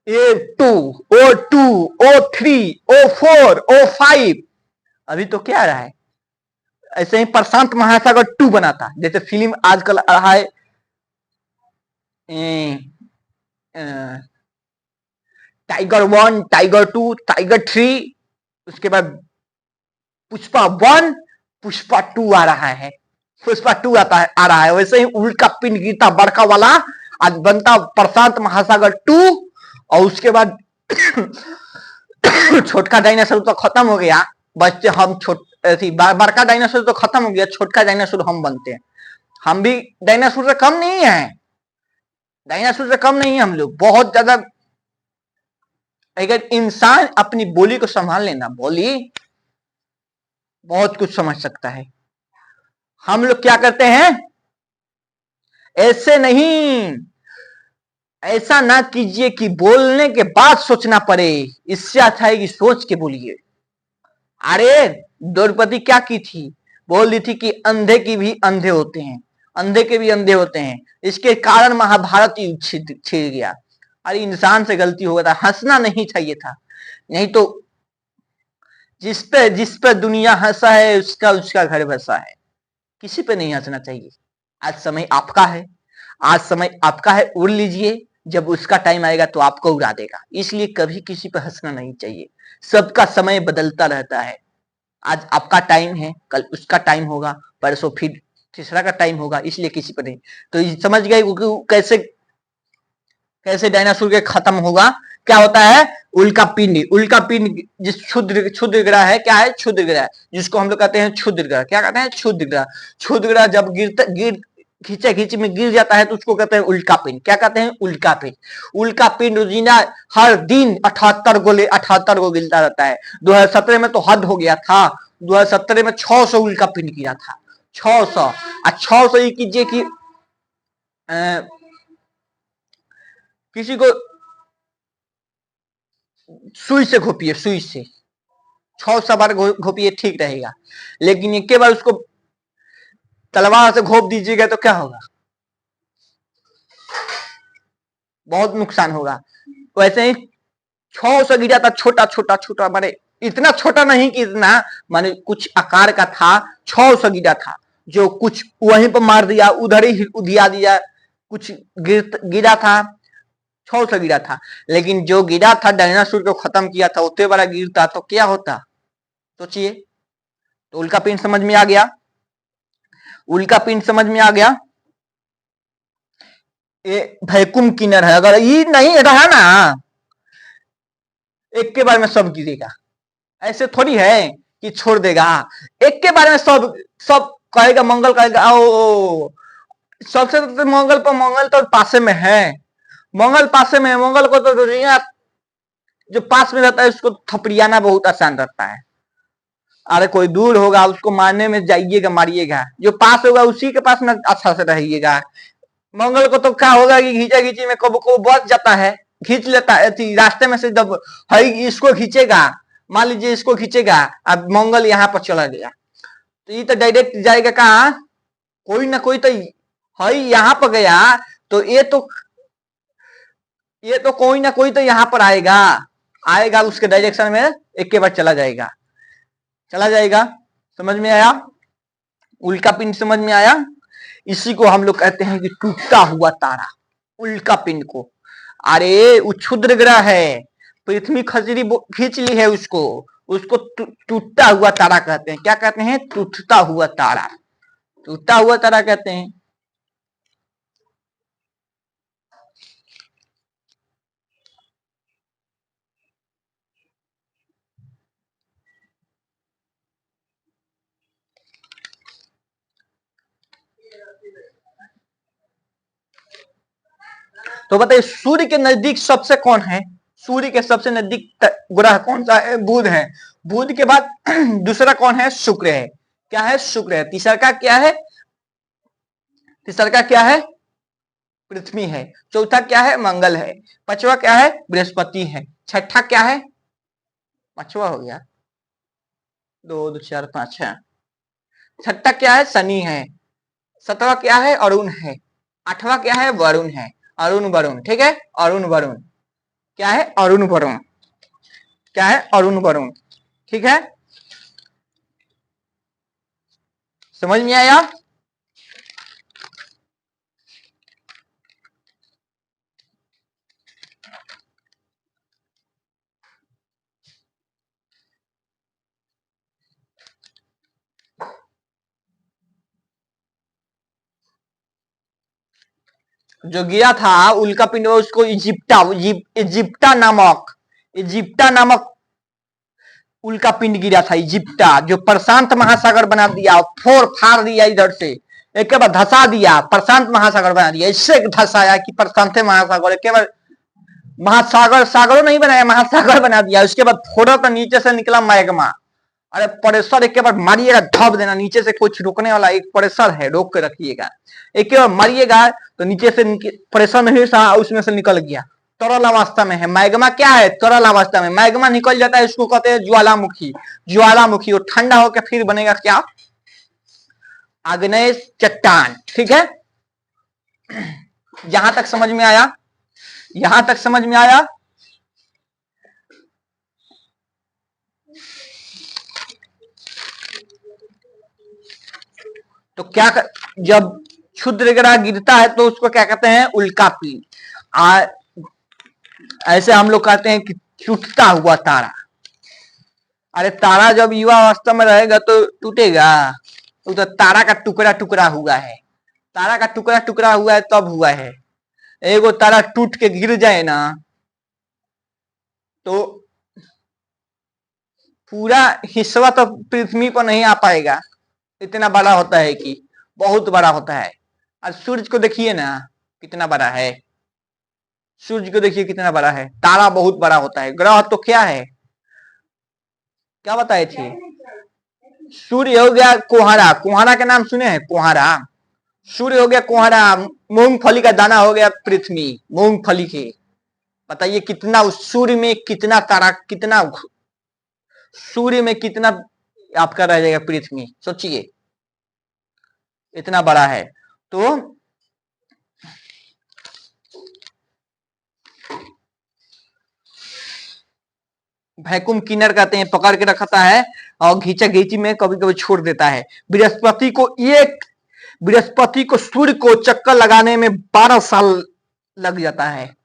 A2 O2 O3 O4 O5, अभी तो क्या आ रहा है, ऐसे ही प्रशांत महासागर 2 बना था, जैसे फिल्म आजकल आ रहा है टाइगर 1, टाइगर 2, टाइगर 3, उसके बाद पुष्पा 1, पुष्पा 2 आ रहा है, आ रहा है। वैसे ही उल्का पिंड गिरता बड़का वाला, आज बनता प्रशांत महासागर 2, और उसके बाद छोटका डायनासोर तो खत्म हो गया, बच्चे हम बड़का डायनासोर तो खत्म हो गया, छोटका डायनासोर हम बनते हैं। हम भी डायनासोर से कम नहीं है, हम लोग बहुत ज्यादा। अगर इंसान अपनी बोली को संभाल लेना, बोली बहुत कुछ समझ सकता है। हम लोग क्या करते हैं? ऐसे नहीं, ऐसा ना कीजिए कि बोलने के बाद सोचना पड़े, इससे अच्छा है कि सोच के बोलिए। अरे द्रौपदी क्या की थी? बोल रही थी कि अंधे के भी अंधे होते हैं, इसके कारण महाभारत युद्ध छिड़ गया। अरे इंसान से गलती हो गया था, हंसना नहीं चाहिए था, नहीं तो जिस पे दुनिया हंसा है, उसका घर बसा है, किसी पे नहीं हंसना चाहिए। आज समय आपका है, उड़ लीजिए, जब उसका टाइम आएगा तो आपको उड़ा देगा। इसलिए कभी किसी पर हंसना नहीं चाहिए। सबका समय बदलता रहता है। आज आपका टाइम है, कल उसका टाइम होगा, परसों फिर तीसरा का टाइम होगा, इसलिए किसी पर नहीं। तो समझ गए कैसे कैसे डायनासोर के खत्म होगा। क्या होता है? उल्का पिंड। उल्का पिंड जिस क्षुद्र ग्रह है, क्या है? क्षुद्र ग्रह, जिसको हम लोग कहते हैं क्षुद्र ग्रह। क्या कहते हैं? क्षुद्र ग्रह। क्षुद्र ग्रह जब गिर खींचे खींचे में गिर जाता है तो उसको कहते हैं उल्का पिंड। क्या कहते हैं? उल्का पिंड। उल्का पिंड रोजीना हर दिन 78 को गिरता रहता है। 2017 में तो हद हो गया था। 2017 में 600 उल्का पिंड गिरा था। 600। 600 ये कीजिए कि किसी को सुई से घोपिए, सुई से 600 बार घोपिए, ठीक रहेगा। लेकिन एक बार उसको तलवार से घोप दीजिएगा तो क्या होगा? बहुत नुकसान होगा। वैसे ही 600 गिरा था, छोटा छोटा छोटा, माने इतना छोटा नहीं कि इतना, माने कुछ आकार का था। 600 गिरा था, जो कुछ वहीं पर मार दिया, उधर ही उधिया दिया। कुछ गिरा था, 600 गिरा था। लेकिन जो गिरा था डायनासोर को खत्म किया था, उतने बड़ा गिरता तो क्या होता? सोचिए। तो उल्का पिंड समझ में आ गया। उल्का पिंड समझ में आ गया। ये वैक्यूम क्लीनर है। अगर ये नहीं रहा ना, एक के बारे में सब गिरेगा। ऐसे थोड़ी है कि छोड़ देगा। एक के बारे में सब सब कहेगा, मंगल कहेगा। ओ सबसे तो मंगल तो पासे में है। मंगल पासे में है। मंगल को तो जो पास में रहता है उसको थपड़ियाना बहुत आसान रहता है। अरे कोई दूर होगा उसको मारने में जाइएगा, मारिएगा। जो पास होगा उसी के पास में अच्छा से रहिएगा। मंगल को तो क्या होगा कि घींचा घींची में कब को बच जाता है, खींच लेता है। रास्ते में से जब है इसको खींचेगा, मान लीजिए इसको खींचेगा, अब मंगल यहाँ पर चला गया तो ये तो डायरेक्ट जाएगा कहाँ? कोई ना कोई तो है यहाँ पर गया, तो ये तो कोई ना कोई तो यहाँ पर आएगा। आएगा उसके डायरेक्शन में एक के बाद चला जाएगा। समझ में आया? उल्का पिंड समझ में आया? इसी को हम लोग कहते हैं कि टूटता हुआ तारा। उल्का पिंड को, अरे वो क्षुद्र ग्रह है, पृथ्वी खजरी खींच ली है उसको। उसको टूटता हुआ तारा कहते हैं। क्या कहते हैं? टूटता हुआ तारा। टूटता हुआ तारा कहते हैं। तो बताइए सूर्य के नजदीक सबसे कौन है? सूर्य के सबसे नजदीक ग्रह कौन सा है? बुध है। बुध के बाद दूसरा कौन है? शुक्र है। क्या है? शुक्र है। तीसरा का क्या है? तीसरा का क्या है? पृथ्वी है। चौथा क्या है? मंगल है। पांचवा क्या है? बृहस्पति है। छठा क्या है? पांचवा हो गया, 2 2 4 5 है। छठा क्या है? शनि है। सातवां क्या है? अरुण है। आठवां क्या है? वरुण है। अरुण वरुण, ठीक है। अरुण वरुण क्या है? अरुण वरुण क्या है? अरुण वरुण, ठीक है। समझ में आया? जो गिरा था उल्का पिंड, उसको इजिप्टा नामक उल्का पिंड गिरा था। इजिप्टा, जो प्रशांत महासागर बना दिया, फोड़ फाड़ दिया इधर से, एक बार धसा दिया, प्रशांत महासागर बना दिया। इससे धसाया कि प्रशांत महासागर, एक बार महासागर, सागरों नहीं बनाया, महासागर बना दिया। उसके बाद फोड़ा तो नीचे से निकला मैग्मा। अरे प्रेशर एक बार मारिएगा, धप देना। नीचे से कुछ रोकने वाला एक प्रेशर है, रोक के रखिएगा। एक बार मारिएगा तो नीचे से प्रेशर नहीं था, उसमें से निकल गया। तरल अवस्था में है। मैग्मा क्या है? तरल अवस्था में मैग्मा निकल जाता है, इसको कहते हैं ज्वालामुखी। ज्वालामुखी वो ठंडा होकर फिर बनेगा क्या? आग्नेय चट्टान, ठीक है। यहां तक समझ में आया? यहां तक समझ में आया? तो जब क्षुद्र ग्रह गिरता है तो उसको क्या कहते हैं? उल्का पिंड। ऐसे हम लोग कहते हैं कि टूटता हुआ तारा। अरे तारा जब युवा अवस्था में रहेगा तो टूटेगा, वो तो तारा का टुकड़ा टुकड़ा हुआ है, तारा का टुकड़ा टुकड़ा हुआ है तब हुआ है। एगो तारा टूट के गिर जाए ना तो पूरा हिस्सा तो पृथ्वी पर नहीं आ पाएगा, इतना बड़ा होता है कि बहुत बड़ा होता है। और सूरज को देखिए ना कितना बड़ा है, सूरज को देखिए कितना बड़ा है, तारा बहुत बड़ा होता है। ग्रह तो क्या है, क्या बताए थे? सूर्य हो गया कोहरा, कोहरा के नाम सुने हैं? कोहरा, सूर्य हो गया कोहरा, मूंगफली का दाना हो गया पृथ्वी, मूंगफली के। बताइए कितना उस सूर्य में कितना तारा, कितना सूर्य में कितना आपका रह जाएगा पृथ्वी, सोचिए इतना बड़ा है। तो वैक्यूम क्लीनर कहते हैं, पकड़ के रखता है और घींचा घींची में कभी कभी छोड़ देता है। बृहस्पति को सूर्य को चक्कर लगाने में 12 साल लग जाता है।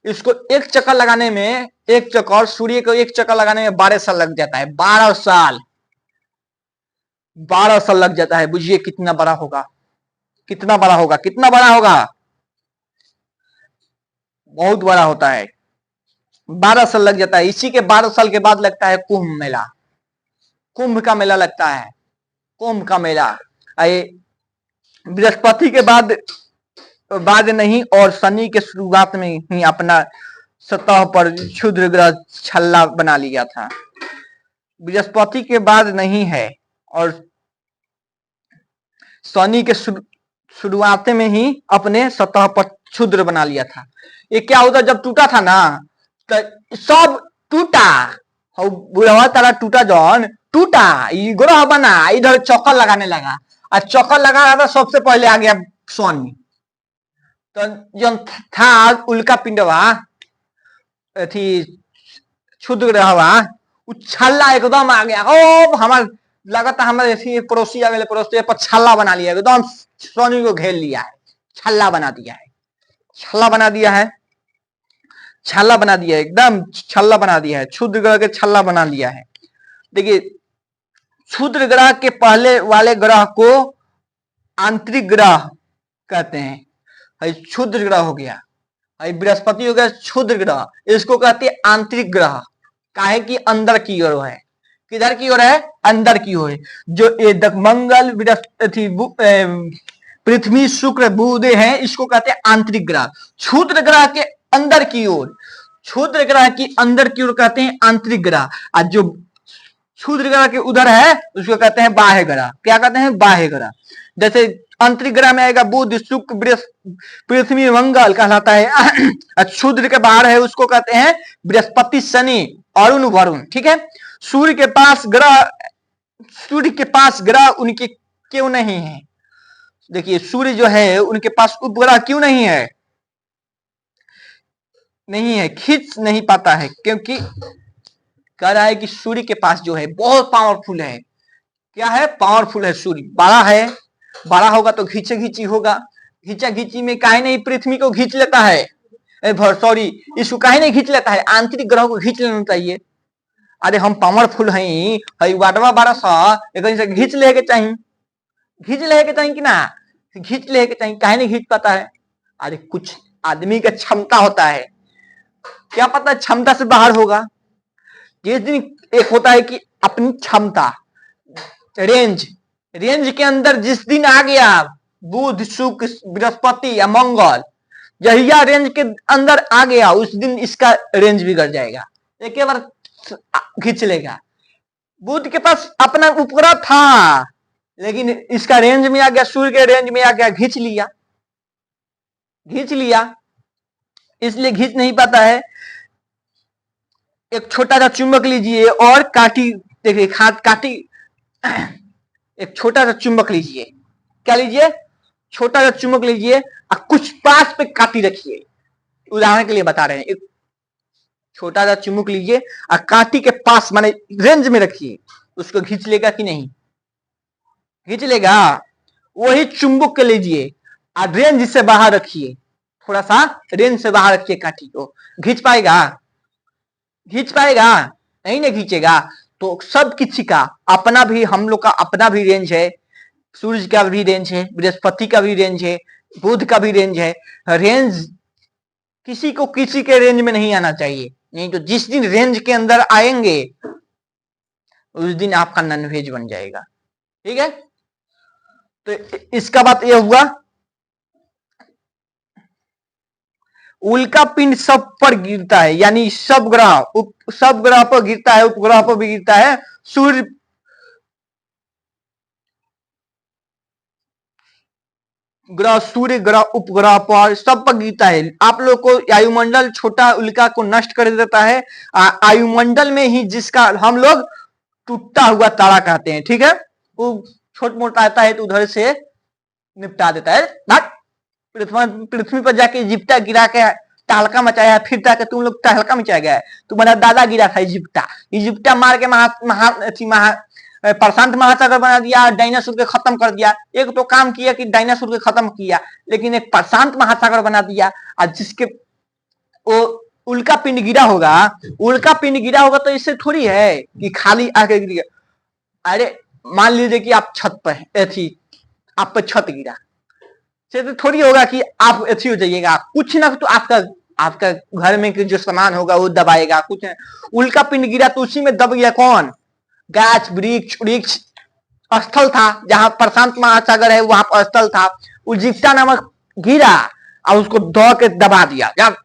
इसको एक चक्कर लगाने में, एक चक्कर सूर्य को एक चक्कर लगाने में 12 साल लग जाता है। 12 साल, 12 साल लग जाता है। बुझिए कितना बड़ा होगा, कितना बड़ा होगा, कितना बड़ा होगा, बहुत बड़ा होता है। 12 साल लग जाता है। इसी के 12 साल के बाद लगता है कुंभ मेला, कुंभ का मेला लगता है, कुंभ का मेला। बृहस्पति के बाद नहीं, और शनि के शुरुआत में ही अपना सतह पर क्षुद्र ग्रह छल्ला बना लिया था। बृहस्पति के बाद नहीं है, और शनि के शुरुआत में ही अपने सतह पर क्षुद्र बना लिया था। ये क्या होता, जब टूटा था ना तो सब टूटा, बुढ़वा तारा टूटा, जौन टूटा ग्रह बना, इधर चक्कर लगाने लगा, और चक्कर लगा रहा था सबसे पहले आ गया शनि। तो जो था उल्का पिंडवा थी क्षुद्र ग्रहवा, छल्ला एकदम आ गया। ओ हमारे लगातार हमारे पड़ोसी आ गए, पड़ोसी पर छल्ला बना लिया, एकदम शनि को घेर लिया है, छल्ला बना दिया है, छल्ला बना दिया है, छल्ला बना दिया है, एकदम छल्ला बना दिया है, क्षुद्र ग्रह के छल्ला बना दिया है। देखिए क्षुद्र ग्रह के पहले वाले ग्रह को आंतरिक ग्रह कहते हैं। क्षुद्र ग्रह हो गया, बृहस्पति हो गया क्षुद्र ग्रह, इसको कहते हैं आंतरिक ग्रह। काहे कि अंदर की ओर है, किधर की ओर है, अंदर की ओर है। जो मंगल, बृहस्पति, पृथ्वी, शुक्र, बुध है, इसको कहते हैं आंतरिक ग्रह। क्षुद्र ग्रह के अंदर की ओर, क्षुद्र ग्रह की अंदर की ओर कहते हैं आंतरिक ग्रह, और जो क्षुद्र ग्रह के उधर है उसको कहते हैं बाह्य ग्रह। क्या कहते हैं, बाह्य ग्रह। जैसे आंतरिक ग्रह में आएगा बुध, शुक्र, पृथ्वी, मंगल कहलाता है। क्षुद्र के बाहर है उसको कहते हैं बृहस्पति, शनि, अरुण, वरुण। ठीक है, सूर्य के पास ग्रह उनके क्यों नहीं है? देखिए सूर्य जो है उनके पास उपग्रह क्यों नहीं है? नहीं है, खींच नहीं पाता है, क्योंकि कह रहा है कि सूर्य के पास जो है बहुत पावरफुल है। क्या है, पावरफुल है। सूर्य बड़ा है, बड़ा होगा तो घींचा घींची होगा, घींचा घींची में काहे नहीं पृथ्वी को घींच लेता है, सॉरी इसको काहे नहीं घींच लेता है, आंतरिक ग्रह को घींच लेना चाहिए। अरे हम पावरफुल हैं, वाटवा 1200 से घींच ले के चाहिए, घींच ले के चाहिए कि ना, घींच ले के चाहिए, काहे नहीं घींच पाता है? अरे कुछ आदमी का क्षमता होता है, क्या पता क्षमता से बाहर होगा। जिस दिन एक होता है कि अपनी क्षमता, रेंज के अंदर जिस दिन आ गया बुध, शुक्र, बृहस्पति या मंगल, जहिया रेंज के अंदर आ गया उस दिन इसका रेंज बिगड़ जाएगा, एक बार खींच लेगा। बुध के पास अपना उपग्रह था, लेकिन इसका रेंज में आ गया, सूर्य के रेंज में आ गया, घींच लिया, इसलिए घींच नहीं पाता है। एक छोटा सा चुंबक लीजिए और काटी, देखिए काटी, एक छोटा सा चुंबक लीजिए, क्या लीजिए, छोटा सा चुंबक लीजिए और कुछ पास पे काटी रखिए। उदाहरण के लिए बता रहे हैं, एक छोटा सा चुंबक लीजिए और काटी के पास माने रेंज में रखिए, उसको खींच लेगा कि नहीं, खींच लेगा। वही चुंबक के लीजिए और रेंज से बाहर रखिए, थोड़ा सा रेंज से बाहर रखिए काठी को, खींच पाएगा? खींच पाएगा? नहीं ना खींचेगा। तो सब किसी का अपना भी, हम लोग का अपना भी रेंज है, सूर्य का भी रेंज है, बृहस्पति का भी रेंज है, बुध का भी रेंज है। रेंज किसी को किसी के रेंज में नहीं आना चाहिए, नहीं तो जिस दिन रेंज के अंदर आएंगे उस दिन आपका नॉनवेज बन जाएगा। ठीक है, तो इसका बात यह हुआ। उल्का पिंड सब पर गिरता है, यानी सब ग्रह पर गिरता है, उपग्रह पर भी गिरता है। सूर्य ग्रह, सूर्य ग्रह, उपग्रह पर सब पर गिरता है। आप लोग को वायुमंडल छोटा उल्का को नष्ट कर देता है। वायुमंडल में ही जिसका हम लोग टूटता हुआ तारा कहते हैं। ठीक है, वो छोट मोटा आता है तो उधर से निपटा देता है। पृथ्वी पर जाके इजिप्टा गिरा के तहलका मचाया, फिर जाके तुम लोग तहलका मचाया गया है। तुम्हारा दादा गिरा था इजिप्टा मार के प्रशांत महासागर बना दिया, डायनासोर के खत्म कर दिया। एक तो काम किया कि डायनासोर के खत्म किया, लेकिन एक प्रशांत महासागर बना दिया। और जिसके वो उल्का पिंड गिरा होगा, उल्का पिंड गिरा होगा तो इससे थोड़ी है कि खाली आके गिर गया। अरे मान लीजिए कि आप छत पर थी, आप पर छत गिरा, तो थोड़ी होगा कि आप अच्छी हो जाइएगा। कुछ ना तो आपका घर में जो सामान होगा वो दबाएगा। कुछ उल्का पिंड गिरा तो उसी में दब गया कौन? गाछ वृक्ष स्थल था, जहां प्रशांत महासागर है वहां पर स्थल था। इजिप्टा नामक गिरा और उसको दौ के दबा दिया, जब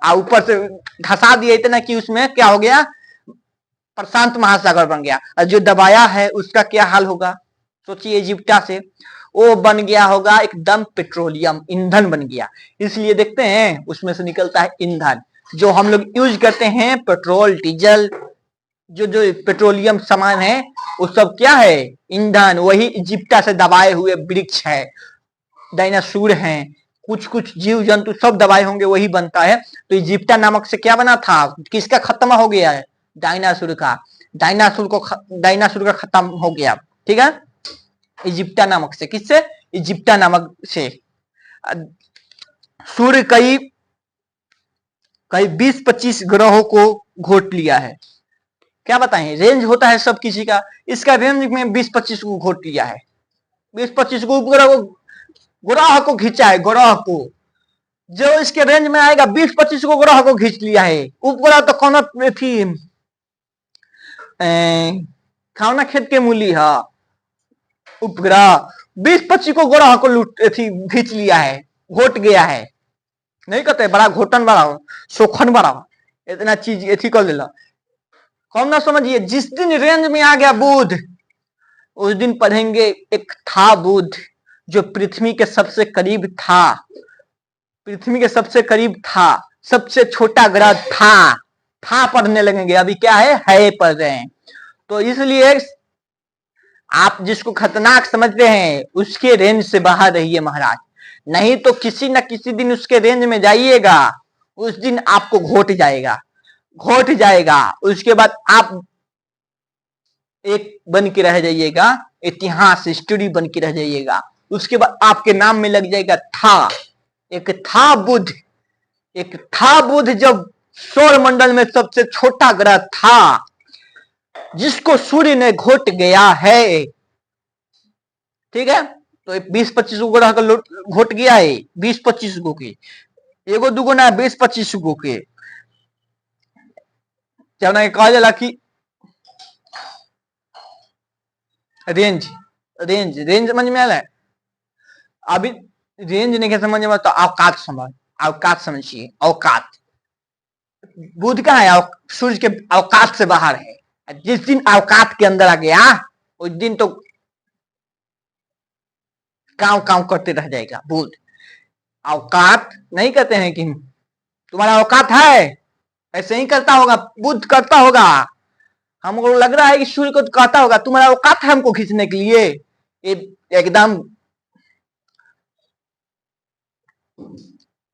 ऊपर से धसा दिया इतना कि उसमें क्या हो गया? प्रशांत महासागर बन गया। और जो दबाया है उसका क्या हाल होगा? सोचिए, इजिप्टा से वो बन गया होगा एकदम पेट्रोलियम, ईंधन बन गया। इसलिए देखते हैं उसमें से निकलता है ईंधन, जो हम लोग यूज करते हैं, पेट्रोल डीजल, जो पेट्रोलियम सामान है वो सब क्या है? ईंधन। वही इजिप्टा से दबाए हुए वृक्ष है, डायनासोर हैं, कुछ जीव जंतु सब दबाए होंगे, वही बनता है। तो इजिप्टा नामक से क्या बना था? किसका खत्म हो गया है? डायनासोर का। डायनासोर का खत्म हो गया। ठीक है, इजिप्टा नामक से। किससे? इजिप्टा नामक से। सूर्य कई 20-25 ग्रहों को घोट लिया है। क्या बताएं, रेंज होता है सब किसी का, इसका रेंज में 20-25 को घोट लिया है। 20-25 को उपग्रह को, ग्रह को खींचा है, ग्रह को। जो इसके रेंज में आएगा 20-25 को ग्रह को खींच लिया है। उपग्रह तो कौन थी? खाना खेत के मूली है। उपग्रह 20-25 को ग्रह को खींच लिया है, घोट गया है। नहीं कहते बड़ा घोटन बड़ा सोखन बड़ा इतना चीज एथी कर लेला। कौन ना समझिए, जिस दिन रेंज में आ गया बुध, उस दिन पढ़ेंगे एक था बुध जो पृथ्वी के सबसे करीब था। पृथ्वी के सबसे करीब था, सबसे छोटा ग्रह था पढ़ने लगेंगे। अभी क्या है पढ़ रहे हैं। तो इसलिए आप जिसको खतरनाक समझते हैं उसके रेंज से बाहर रहिए महाराज, नहीं तो किसी न किसी दिन उसके रेंज में जाइएगा, उस दिन आपको घोट जाएगा। उसके बाद आप एक बन के रह जाइएगा, इतिहास हिस्ट्री बन के रह जाइएगा। उसके बाद आपके नाम में लग जाएगा था। एक था बुध जब सौर मंडल में सबसे छोटा ग्रह था, जिसको सूर्य ने घोट गया है। ठीक है, तो 20-25 गो ग्रह का घोट गया है, 20-25 गो के, एगो दूगो ना 20-25 गो के। जब कहा जाला कि रेंज समझ में आया है। अभी रेंज नहीं समझ में, तो औकात समझिए। औकात बुध का है, सूर्य के औकात से बाहर है। जिस दिन औकात के अंदर आ गया उस दिन तो काव करते रह जाएगा बुध। औकात नहीं कहते हैं कि तुम्हारा औकात है, ऐसे ही करता होगा बुध, करता होगा। हमको लग रहा है कि सूर्य को कहता होगा तुम्हारा औकात है हमको खींचने के लिए।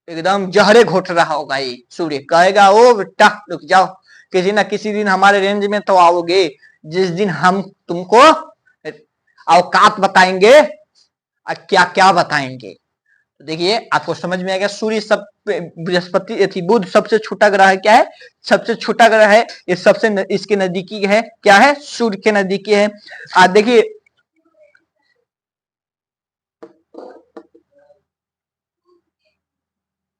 एकदम जहरे घोट रहा होगा ये सूर्य। कहेगा ओ बेटा रुक जाओ, किसी ना किसी दिन हमारे रेंज में तो आओगे, जिस दिन हम तुमको औकात बताएंगे और क्या क्या बताएंगे। देखिए आपको समझ में आएगा, सूर्य सब बृहस्पति थी बुध सबसे छोटा ग्रह है, क्या है सबसे छोटा ग्रह है, ये सबसे इसके नजदीकी है, क्या है सूर्य के नजदीकी है। आज देखिए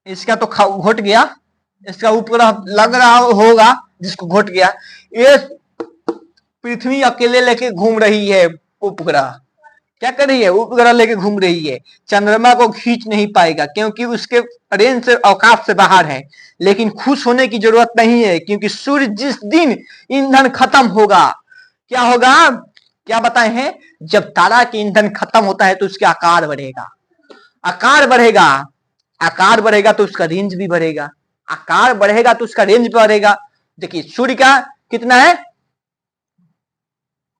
इसका तो घुट गया, इसका उपग्रह लग रहा होगा जिसको घुट गया, ये पृथ्वी अकेले लेके घूम रही है, उपग्रह क्या कर रही है, उपग्रह लेके घूम रही है, चंद्रमा को खींच नहीं पाएगा क्योंकि उसके रेंज से अवकाश से बाहर है। लेकिन खुश होने की जरूरत नहीं है क्योंकि सूर्य जिस दिन ईंधन खत्म होगा, क्या होगा, क्या बताए हैं, जब तारा के ईंधन खत्म होता है तो उसका आकार बढ़ेगा, आकार बढ़ेगा, आकार बढ़ेगा तो उसका रेंज भी बढ़ेगा, आकार बढ़ेगा तो उसका रेंज बढ़ेगा। देखिए सूर्य का कितना है,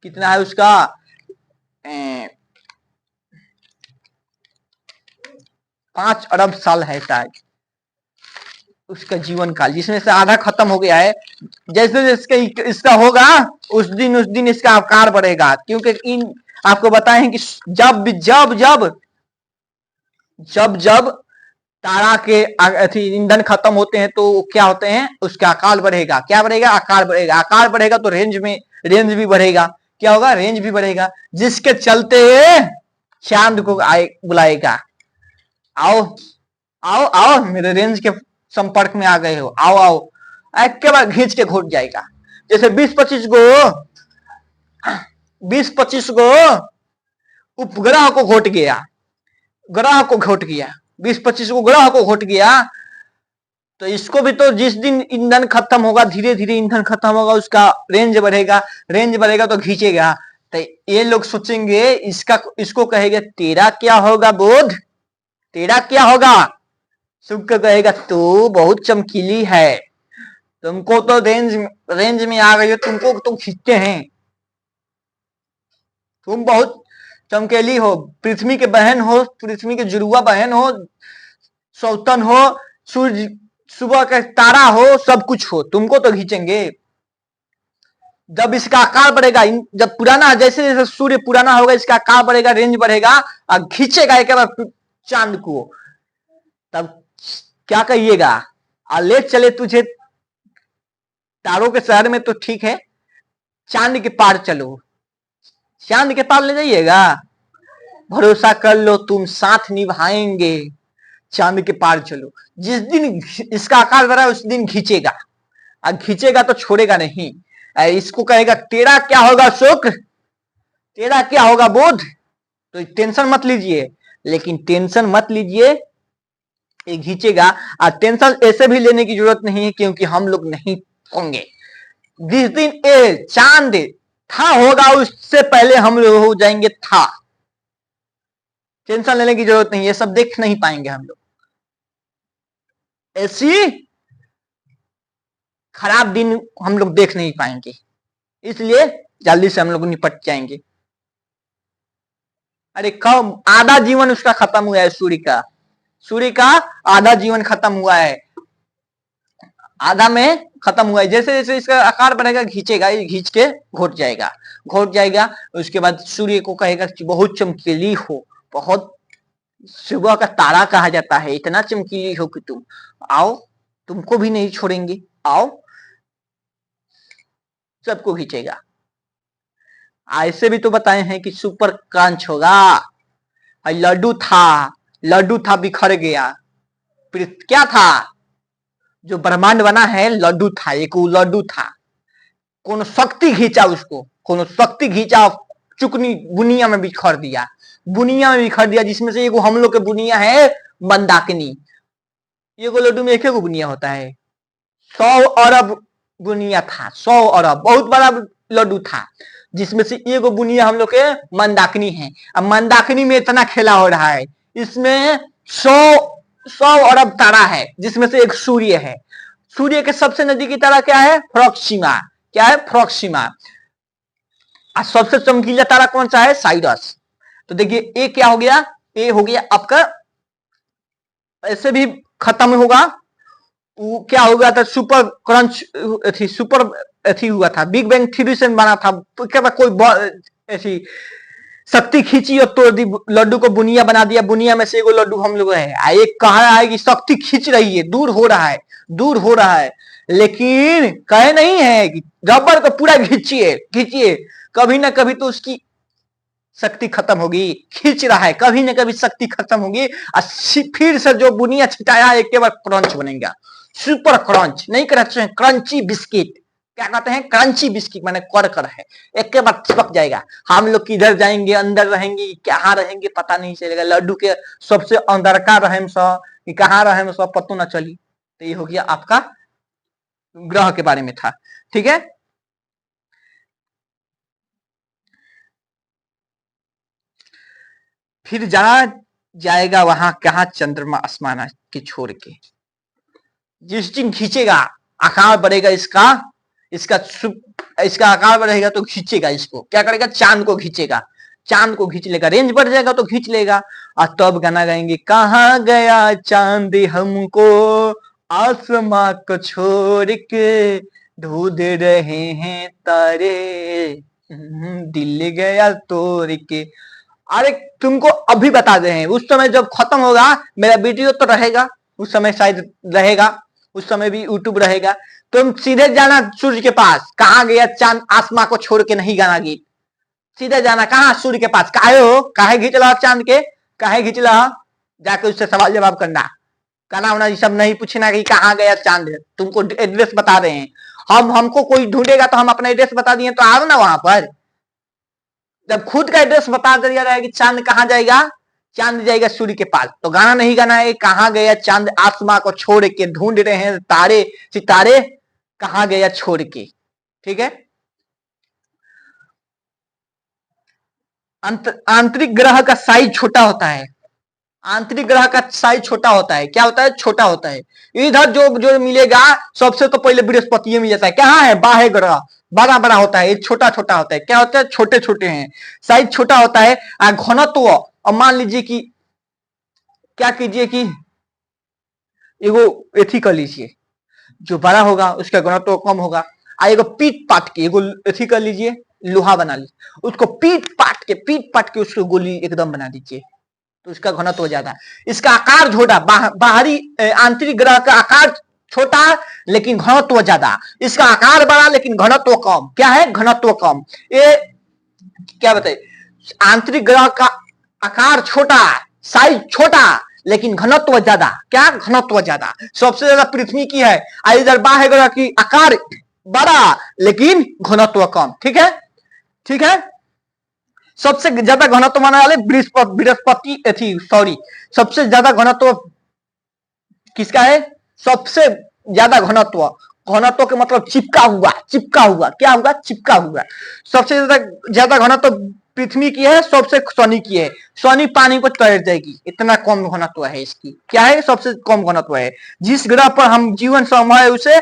कितना है उसका 5 अरब साल है शायद उसका जीवन काल, जिसमें से आधा खत्म हो गया है। जैसे जैसे इसका होगा उस दिन इसका आकार बढ़ेगा, क्योंकि इन आपको बताएं कि जब जब जब जब जब तारा के ईंधन खत्म होते हैं तो क्या होते हैं, उसका आकार बढ़ेगा, क्या बढ़ेगा, आकार बढ़ेगा, आकार बढ़ेगा तो रेंज भी बढ़ेगा, क्या होगा, रेंज भी बढ़ेगा, जिसके चलते चांद को बुलाएगा, आओ आओ आओ मेरे रेंज के संपर्क में आ गए हो, आओ आओ, के बाद खींच के घुट जाएगा। जैसे 20-25 गो उपग्रह को घोट गया, ग्रह को घोट गया, 20-25 को ग्रह को घोट गया, तो इसको भी तो जिस दिन ईंधन खत्म होगा, धीरे धीरे ईंधन खत्म होगा, उसका रेंज बढ़ेगा, रेंज बढ़ेगा तो खींचेगा। तो ये लोग सोचेंगे इसको कहेगा तेरा क्या होगा बोध, तेरा क्या होगा, शुक्र कहेगा तू बहुत चमकीली है, तुमको तो रेंज में आ गई हो, तुमको तो खींचते हैं, तुम बहुत चमकेली हो, पृथ्वी के बहन हो, पृथ्वी के जुड़वा बहन हो, सौतन हो, सूर्य सुबह का तारा हो, सब कुछ हो, तुमको तो खींचेंगे। जब इसका आकार बढ़ेगा, जब पुराना जैसे जैसे सूर्य पुराना होगा इसका आकार बढ़ेगा, रेंज बढ़ेगा और खींचेगा एक बार चांद को, तब क्या कहिएगा, ले चले तुझे तारों के शहर में तो ठीक है, चांद के पार चलो, चांद के पार ले जाइएगा, भरोसा कर लो तुम साथ निभाएंगे, चांद के पार चलो। जिस दिन इसका आकार बढ़ा उस दिन खींचेगा, और खींचेगा तो छोड़ेगा नहीं, इसको कहेगा तेरा क्या होगा शुक्र, तेरा क्या होगा बुध, तो टेंशन मत लीजिए, लेकिन टेंशन मत लीजिए, ये खींचेगा, और टेंशन ऐसे भी लेने की जरूरत नहीं है क्योंकि हम लोग नहीं होंगे, जिस दिन ये चांद था होगा उससे पहले हम लोग हो जाएंगे था, टेंशन लेने की जरूरत नहीं, ये सब देख नहीं पाएंगे हम लोग, ऐसी खराब दिन हम लोग देख नहीं पाएंगे, इसलिए जल्दी से हम लोग निपट जाएंगे। अरे कब आधा जीवन उसका खत्म हुआ है, सूर्य का आधा जीवन खत्म हुआ है, आधा में खत्म हुआ है, जैसे जैसे इसका आकार बढ़ेगा खींचेगा, ये खींच के घोट जाएगा, उसके बाद सूर्य को कहेगा कि बहुत चमकीली हो, बहुत सुबह का तारा कहा जाता है, इतना चमकीली हो कि तुम आओ, तुमको भी नहीं छोड़ेंगे, आओ, सबको खींचेगा। ऐसे भी तो बताए हैं कि सुपर क्रंच होगा, लड्डू था बिखर गया, क्या था, जो ब्रह्मांड बना है लड्डू था, एक लड्डू था, कोनो शक्ति खींचा उसको, कोनो शक्ति खींचा, चुकनी बुनिया में बिखर दिया, जिसमें से एगो हम लोग के बुनिया है मंदाकिनी, एगो लड्डू में एक बुनिया होता है, 100 अरब बुनिया था, 100 अरब, बहुत बड़ा लड्डू था, जिसमें से एगो बुनिया हम लोग के मंदाकिनी है। अब मंदाकिनी में इतना खेला हो रहा है, इसमें 100 अरब तारा है, जिसमें से एक सूर्य है, सूर्य के सबसे नजदीकी तारा क्या है, प्रोक्सिमा, क्या है, प्रोक्सिमा, और सबसे चमकीला तारा कौन सा है, साइरस। तो देखिए ए क्या हो गया, ए हो गया आपका, ऐसे भी खत्म होगा, क्या हो गया था, सुपर क्रंच सुपर हुआ था, बिग बैंग थ्योरी से बना था, क्या कोई ऐसी शक्ति खींची और तोड़ दी, लड्डू को बुनिया बना दिया, बुनिया में से एगो लड्डू हम लोग है। एक कहा है कि शक्ति खींच रही है, दूर हो रहा है, दूर हो रहा है, लेकिन कहे नहीं है कि रबर को पूरा खींचिए खींचिए, कभी ना कभी तो उसकी शक्ति खत्म होगी। खींच रहा है, कभी ना कभी शक्ति खत्म होगी और फिर से जो बुनिया छिटाया एक के बाद क्रंच बनेगा, सुपर क्रंच, नहीं क्रंच, क्रंची बिस्किट। क्या कहते हैं? क्रंची बिस्किट, माने कर है, एक के बाद चिपक जाएगा। हम लोग किधर जाएंगे, अंदर रहेंगे, कहाँ रहेंगे पता नहीं चलेगा। लड्डू के सबसे अंदर का रहें सो कि कहाँ रहें सो पता ना चली। तो ये हो गया आपका ग्रह के बारे में था। ठीक है, फिर जाना जाएगा वहां कहा, चंद्रमा आसमान के छोड़ के। जिस दिन खींचेगा, आकार बढ़ेगा इसका, इसका आकार बढ़ेगा तो खींचेगा इसको, क्या करेगा? चांद को खींचेगा, चांद को खींच लेगा, रेंज बढ़ जाएगा तो खींच लेगा। और तब गाना गाएंगे, कहाँ गया चांद हमको आसमां को छोड़ के, ढूंढ रहे हैं तारे दिल गया तोड़ के। अरे तुमको अभी बता दे हैं, उस समय जब खत्म होगा मेरा वीडियो तो रहेगा, उस समय शायद रहेगा, उस समय भी यूट्यूब रहेगा। तुम सीधे जाना सूर्य के पास, कहाँ गया चांद आसमां को छोड़ के, नहीं गाना गीत, सीधे जाना कहाँ? सूर्य के पास। काहे हो, काहे घिंच रहा चांद के, काहे घिंच रहा? जाके उससे सवाल जवाब करना, गाना वाना ये सब नहीं पूछना कि कहाँ गया चांद। तुमको एड्रेस बता रहे हैं हम, हमको कोई ढूंढेगा तो हम अपना एड्रेस बता दिए तो आओ ना वहां पर। जब खुद का एड्रेस बता दिया रहा है कि चांद कहाँ जाएगा, चांद जाएगा सूर्य के पास, तो गाना नहीं गाना है, कहाँ गया चांद आसमां को छोड़ के, ढूंढ रहे हैं तारे सितारे कहाँ गया छोड़ के। ठीक है, आंतरिक ग्रह का साइज छोटा होता है, आंतरिक ग्रह का साइज छोटा होता है। क्या होता है? छोटा होता है। इधर जो जो मिलेगा सबसे तो पहले बृहस्पति मिल जाता है। क्या है? बाह्य ग्रह बड़ा बड़ा होता है, छोटा छोटा होता है। क्या होता है? छोटे छोटे हैं, साइज छोटा होता है। घनत्व, अब मान लीजिए कि क्या कीजिए कि एगो एथी कर लीजिए, जो बड़ा होगा उसका घनत्व कम होगा। एगो पीट पाट के एगो एथी कर लीजिए, लोहा बना लीजिए, उसको पीट पाट के उसको गोली एकदम बना दीजिए, तो इसका घनत्व ज्यादा। इसका आकार छोटा, बाहरी आंतरिक ग्रह का आकार छोटा लेकिन घनत्व ज्यादा, इसका आकार बड़ा लेकिन घनत्व कम। क्या है? घनत्व कम। ये क्या बताए? आंतरिक ग्रह का आकार छोटा, साइज छोटा लेकिन घनत्व ज्यादा। क्या? घनत्व ज्यादा। सबसे ज्यादा पृथ्वी की है, इधर बाह्य ग्रह की आकार बड़ा लेकिन घनत्व कम। ठीक है, ठीक है। सबसे ज्यादा घनत्व मानने वाले बृहस्पति सॉरी, सबसे ज्यादा घनत्व किसका है? सबसे ज्यादा घनत्व, घनत्व के मतलब चिपका हुआ, चिपका हुआ। क्या हुआ? चिपका हुआ। सबसे ज्यादा घनत्व पृथ्वी की है, सबसे शनि की है। शनि पानी को तैर जाएगी, इतना कम घनत्व है इसकी। क्या है? सबसे कम घनत्व है। जिस ग्रह पर हम जीवन संभव है उसे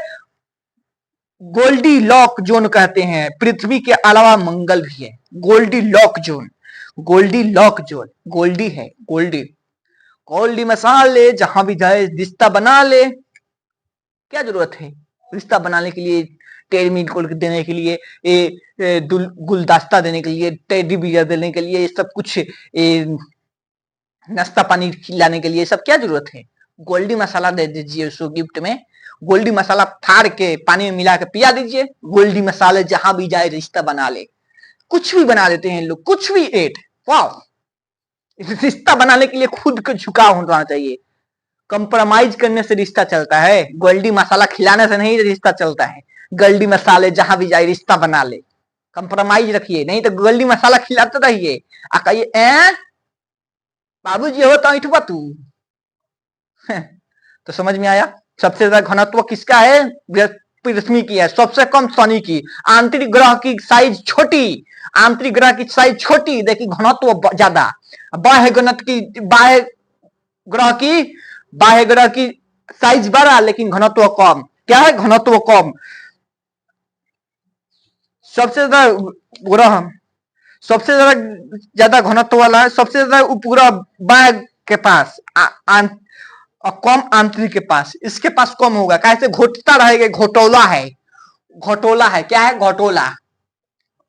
गोल्डी लॉक जोन कहते हैं। पृथ्वी के अलावा मंगल भी है Goldilocks zone, Goldilocks zone. गोल्डी है, गोल्डी, गोल्डी मसाले, जहां भी जाए रिश्ता बना ले। क्या जरूरत है रिश्ता बनाने के लिए? टेरी को देने के लिए, गुलदस्ता देने के लिए, टेडी बियर देने के लिए, ये सब कुछ, नाश्ता पानी खिलाने के लिए, सब क्या जरूरत है? गोल्डी मसाला दे दीजिए उसको गिफ्ट में। गोल्डी मसाला फाड़ के पानी में मिला के पिया दीजिए। गोल्डी मसाले, जहां भी जाए रिश्ता बना ले। कुछ भी बना देते हैं लोग, कुछ भी एट। वाह, रिश्ता बनाने के लिए खुद को झुकाव होना चाहिए। कंप्रोमाइज करने से रिश्ता चलता है, गोल्डी मसाला खिलाने से नहीं रिश्ता चलता है। गोल्डी मसाले, जहां भी जाए रिश्ता बना ले। कंप्रोमाइज रखिए, नहीं तो गोल्डी मसाला खिलाते रहिए। कहिए बाबूजी हो तो इठवा तू तो समझ में आया? सबसे ज्यादा घनत्व किसका है? पृथ्वी की है, सबसे कम शनि की। आंतरिक ग्रह की साइज छोटी, आंतरिक ग्रह की साइज छोटी देखिए घनत्व ज्यादा। बाह्य ग्रह की साइज बड़ा लेकिन घनत्व कम। क्या है? घनत्व कम। सबसे ज्यादा ग्रह, सबसे ज्यादा घनत्व वाला है, सबसे ज्यादा उपग्रह बाह्य के पास, और कम आंतरिक के पास। इसके पास कम होगा, कैसे? घोटता रहेगा, घोटोला है, घोटोला है। क्या है? घोटोला,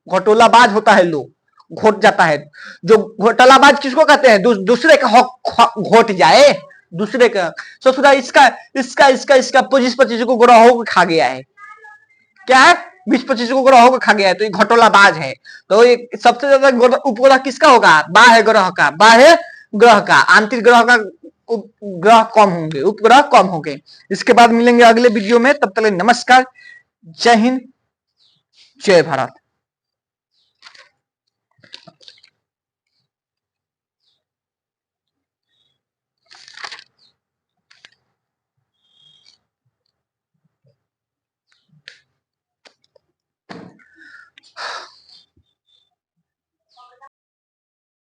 घोटोला बाज होता है लोग, घोट जाता है। जो घोटालाबाज किसको कहते हैं? दूसरे का हक घोट जाए, दूसरे का ससुरा इसका इसका इसका इसका 25-25 को ग्रहों को खा गया है। क्या है? 20-25 को ग्रहों को खा गया है, तो ये घोटालाबाज है। तो ये सबसे ज्यादा उपग्रह किसका होगा? बाह्य ग्रह का, बाह्य ग्रह का। आंतरिक ग्रह का ग्रह कम होंगे, उपग्रह कम होंगे। इसके बाद मिलेंगे अगले वीडियो में, तब तक नमस्कार, जय हिंद, जय भारत।